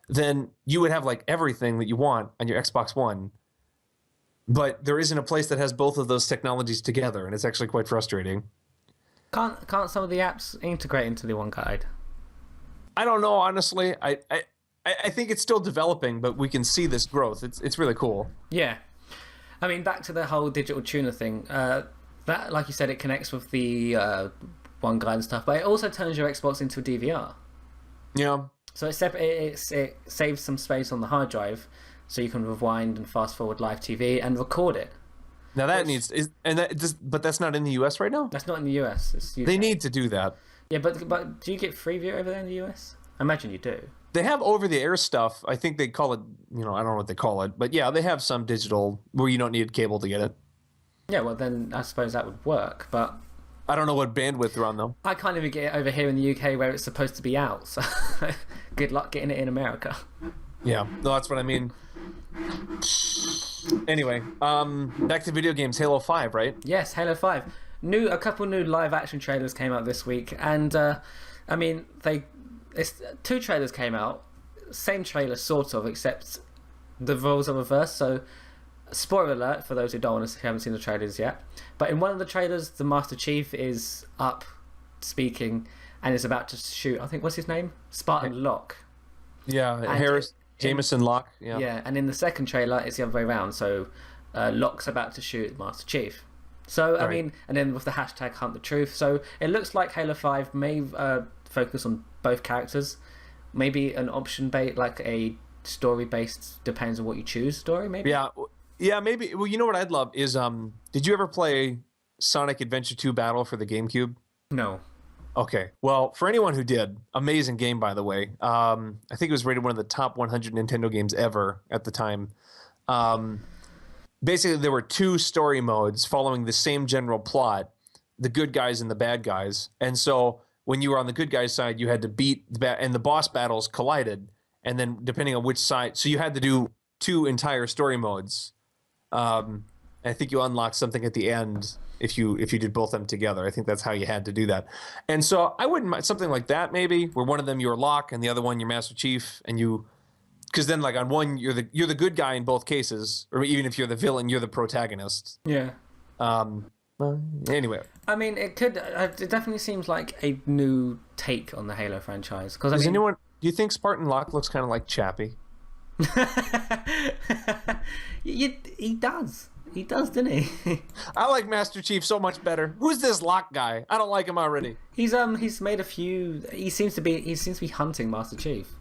Then you would have like everything that you want on your Xbox One. But there isn't a place that has both of those technologies together, and it's actually quite frustrating. Can't some of the apps integrate into the one guide? I don't know, honestly. I think it's still developing, but we can see this growth. It's really cool. Yeah. I mean, back to the whole digital tuner thing. That, like you said, it connects with the one guide and stuff, but it also turns your Xbox into a DVR. Yeah. So it saves some space on the hard drive, so you can rewind and fast forward live TV and record it. Now that but that's not in the US right now? That's not in the US. It's UK. They need to do that. Yeah, but do you get Freeview over there in the US? I imagine you do. They have over-the-air stuff. I think they call it, I don't know what they call it, but yeah, they have some digital where you don't need cable to get it. Yeah, well then I suppose that would work, but I don't know what bandwidth they're on though. I can't even get it over here in the UK where it's supposed to be out. So good luck getting it in America. Yeah, no, that's what I mean. Anyway, back to video games. Halo 5, right? Yes, Halo 5. A couple new live action trailers came out this week, and I mean two trailers came out, same trailer sort of, except the roles are reversed. So, spoiler alert for those who haven't seen the trailers yet. But in one of the trailers, the Master Chief is up speaking and is about to shoot. I think what's his name? Spartan Locke. Yeah, And Jameson Locke. Yeah. Yeah, and in the second trailer, it's the other way around. So, Locke's about to shoot Master Chief. So, I mean, and then with the hashtag Hunt the Truth. So, it looks like Halo 5 may focus on both characters. Maybe an option-based, like a story-based, depends on what you choose story, maybe? Yeah, maybe. Well, you know what I'd love is, did you ever play Sonic Adventure 2 Battle for the GameCube? No. Okay. Well, for anyone who did, amazing game, by the way. I think it was rated one of the top 100 Nintendo games ever at the time. Basically, there were two story modes following the same general plot, the good guys and the bad guys. And so when you were on the good guys side, you had to beat and the boss battles collided. And then depending on which side, so you had to do two entire story modes. I think you unlocked something at the end if you did both of them together. I think that's how you had to do that. And so I wouldn't mind something like that, maybe, where one of them you're Locke and the other one you're Master Chief, and because then like on one you're the good guy in both cases, or even if you're the villain, you're the protagonist. Yeah. Anyway, I mean, it could. It definitely seems like a new take on the Halo franchise. Because do you think Spartan Locke looks kind of like Chappie? He does. He does, doesn't he? I like Master Chief so much better. Who's this Locke guy? I don't like him already. He's made a few. He seems to be hunting Master Chief,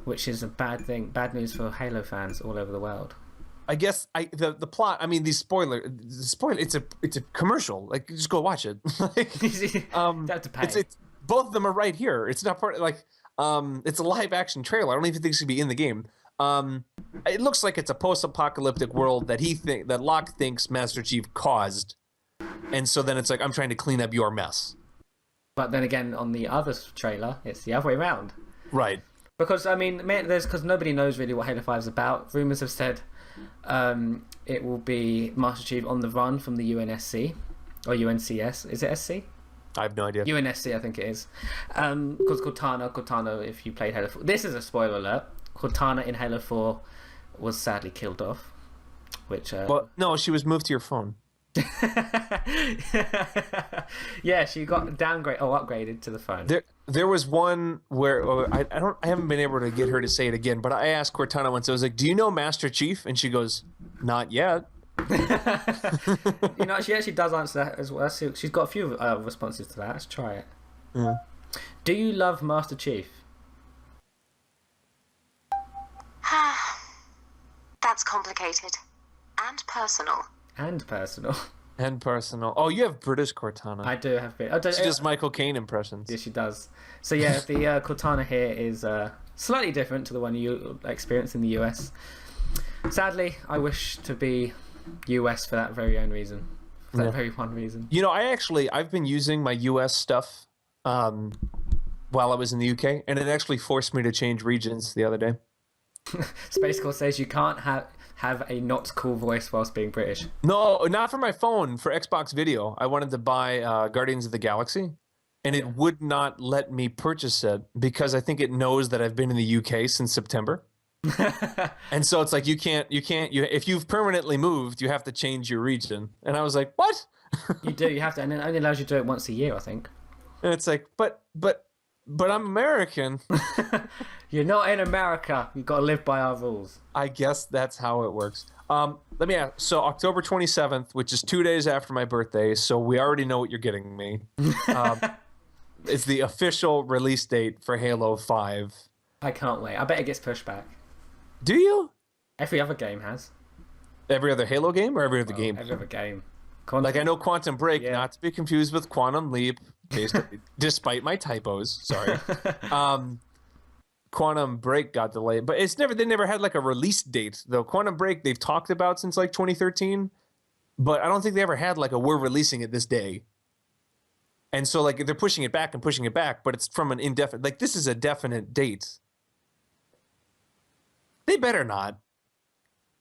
which is a bad thing. Bad news for Halo fans all over the world. I guess the plot. I mean, the spoiler. It's a commercial. Like, just go watch it. You have to pay. It's both of them are right here. It's not part of, like. It's a live action trailer. I don't even think it should be in the game. It looks like it's a post-apocalyptic world that Locke thinks Master Chief caused, and so then it's like, I'm trying to clean up your mess. But then again, on the other trailer, it's the other way around. Right. Because I mean, because nobody knows really what Halo 5 is about. Rumors have said it will be Master Chief on the run from the UNSC or UNCS. Is it SC? I have no idea. UNSC, I think it is. Because Cortana, if you played Halo 4... This is a spoiler alert. Cortana in Halo 4 was sadly killed off. Which... Well, no, she was moved to your phone. Yeah, she got upgraded to the phone. There was one where... I haven't been able to get her to say it again, but I asked Cortana once, I was like, do you know Master Chief? And she goes, not yet. You know, she actually does answer that as well. She's got a few responses to that. Let's try it. Yeah. Do you love Master Chief? That's complicated. And personal. And personal. And personal. Oh, you have British Cortana. I do have bit. She does Michael Caine impressions. Yeah, she does. So yeah, the Cortana here is slightly different to the one you experience in the US. Sadly, I wish to be US for that very own reason. For that very one reason. You know, I've been using my US stuff while I was in the UK, and it actually forced me to change regions the other day. Space Core says you can't have a not cool voice whilst being British. No, not for my phone. For Xbox Video, I wanted to buy Guardians of the Galaxy, and it would not let me purchase it because I think it knows that I've been in the UK since September. And so it's like you can't if you've permanently moved, you have to change your region. And I was like, what? You do, you have to, and it only allows you to do it once a year, I think. And it's like, but I'm American. You're not in America. You've got to live by our rules. I guess that's how it works. Let me ask. So October 27th, which is 2 days after my birthday, so we already know what you're getting me. It's the official release date for Halo 5. I can't wait. I bet it gets pushed back. Do you? Every other game has. Every other Halo game or every other game? Every other game. Like I know Quantum Break, Yeah. not to be confused with Quantum Leap, despite my typos. Sorry. Quantum Break got delayed, but they never had like a release date though. Quantum Break they've talked about since like 2013, but I don't think they ever had like we're releasing it this day. And so like they're pushing it back, but it's from an indefinite, like this is a definite date. They better not.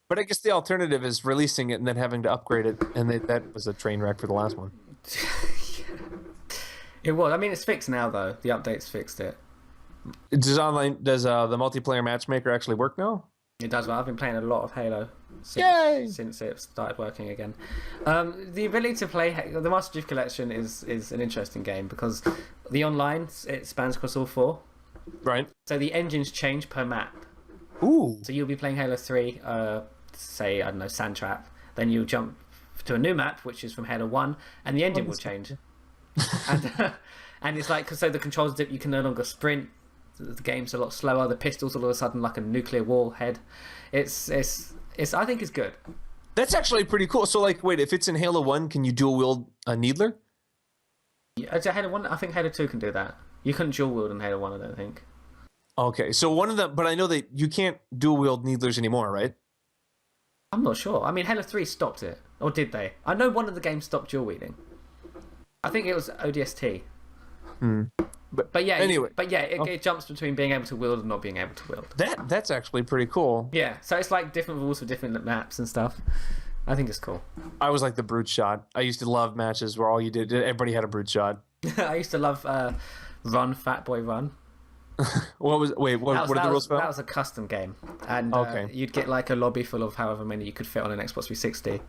But I guess the alternative is releasing it and then having to upgrade it, and that was a train wreck for the last one. It was. I mean, it's fixed now though. The updates fixed it. Does the multiplayer matchmaker actually work now? It does. Well, I've been playing a lot of Halo since it started working again. The ability to play the Master Chief Collection is an interesting game because the online it spans across all 4. Right. So the engines change per map. Ooh. So you'll be playing Halo 3, say, I don't know, Sandtrap. Then you'll jump to a new map, which is from Halo 1, and the engine will change. And it's like, so the controls dip, you can no longer sprint. The game's a lot slower. The pistol's all of a sudden like a nuclear warhead. It's I think it's good. That's actually pretty cool. So like, wait, if it's in Halo 1, can you dual wield a Needler? Yeah, Halo 1, I think Halo 2 can do that. You couldn't dual wield in Halo 1, I don't think. Okay, so one of them, but I know that you can't dual wield Needlers anymore, right? I'm not sure. I mean, Halo 3 stopped it. Or did they? I know one of the games stopped dual wielding. I think it was ODST. But yeah, anyway. It jumps between being able to wield and not being able to wield. That's actually pretty cool. Yeah, so it's like different rules for different maps and stuff. I think it's cool. I was like the brute shot. I used to love matches where everybody had a brute shot. I used to love Run, Fat Boy Run. What are the rules for that? That was a custom game, and you'd get like a lobby full of however many you could fit on an Xbox 360,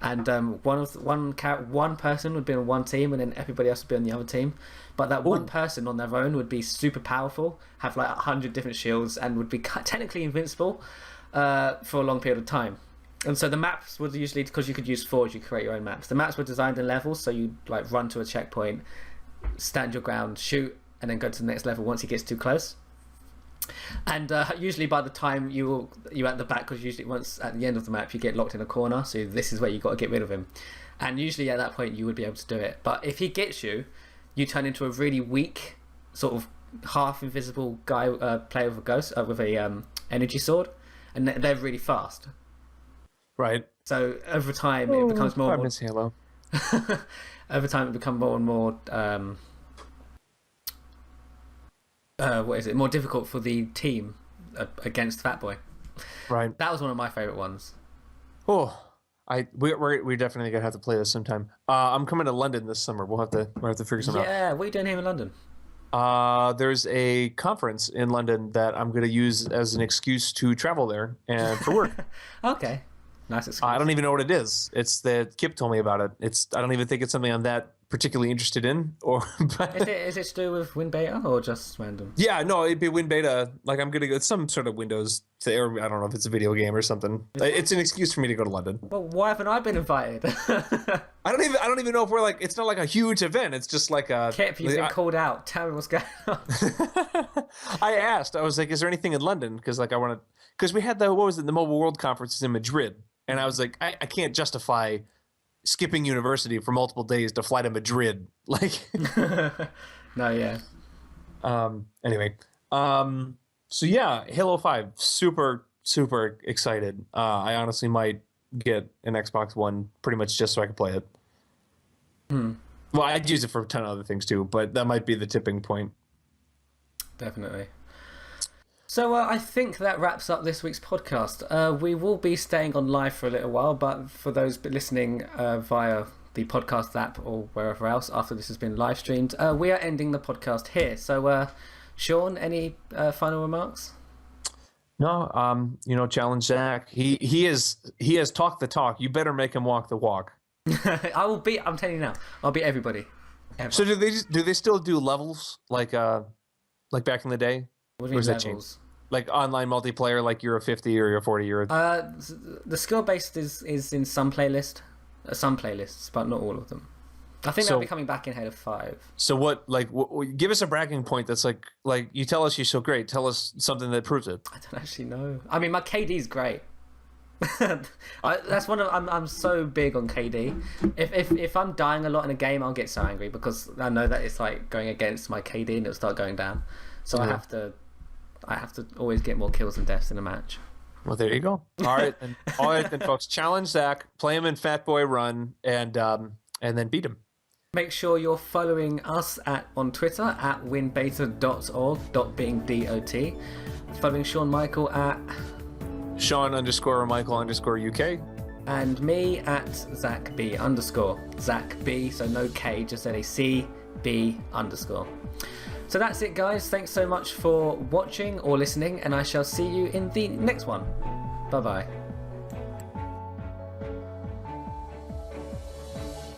and one person would be on one team, and then everybody else would be on the other team. But that one person on their own would be super powerful, have like 100 different shields, and would be technically invincible for a long period of time. And so the maps would usually, because you could use Forge, you create your own maps. The maps were designed in levels, so you like run to a checkpoint, stand your ground, shoot, and then go to the next level once he gets too close. And usually by the time you're at the back, because usually once at the end of the map you get locked in a corner, so this is where you got to get rid of him. And usually at that point you would be able to do it. But if he gets you, you turn into a really weak, sort of half invisible guy, player with a ghost with a energy sword, and they're really fast. Right. So over time it becomes more. I miss Halo. Over time it becomes more and more. More difficult for the team against Fatboy. Right. That was one of my favorite ones. Oh, we definitely gonna have to play this sometime. I'm coming to London this summer. We'll have to figure something out. Yeah, what are you doing here in London? There's a conference in London that I'm gonna use as an excuse to travel there and for work. Okay, nice excuse. I don't even know what it is. It's that Kip told me about it. I don't even think it's something I'm that particularly interested in, but is it to do with WinBeta or just random? Yeah, no, it'd be WinBeta. Like I'm gonna go. It's some sort of Windows thing, or I don't know if it's a video game or something. It's an excuse for me to go to London. Well, why haven't I been invited? I don't even know if we're like. It's not like a huge event. It's just like a. Kip, you've been called out. Tell me what's going on. I asked. I was like, "Is there anything in London?" Because like I want to. Because we had the Mobile World Conference in Madrid, and I was like, I can't justify skipping university for multiple days to fly to Madrid. Like, no, yeah. Anyway, so yeah, Halo 5, super excited. I honestly might get an Xbox One pretty much just so I can play it. Well, I'd use it for a ton of other things too, but that might be the tipping point. Definitely. So I think that wraps up this week's podcast. We will be staying on live for a little while, but for those listening via the podcast app or wherever else after this has been live streamed, we are ending the podcast here. So, Sean, any final remarks? No, challenge Zach. He has talked the talk. You better make him walk the walk. I'm telling you now, I'll beat everybody. Ever. So do they still do levels like back in the day? What do you mean levels? Like online multiplayer, like you're a 50 or you're a 40 or the skill based is in some playlists, but not all of them. I think they'll be coming back in Halo 5. So what? Like, give us a bragging point that's like you tell us you're so great. Tell us something that proves it. I don't actually know. I mean, my KD's great. That's one of I'm so big on KD. If I'm dying a lot in a game, I'll get so angry because I know that it's like going against my KD and it'll start going down. So I have to always get more kills and deaths in a match. Well, there you go. All right, then, folks. Challenge Zach, play him in Fat Boy Run, and then beat him. Make sure you're following us on Twitter at winbeta.org.being.dot. Following Sean Michael at Sean_Michael_UK. And me at Zach B _ Zach B, so no K, just NAC B _. So that's it, guys. Thanks so much for watching or listening, and I shall see you in the next one. Bye bye.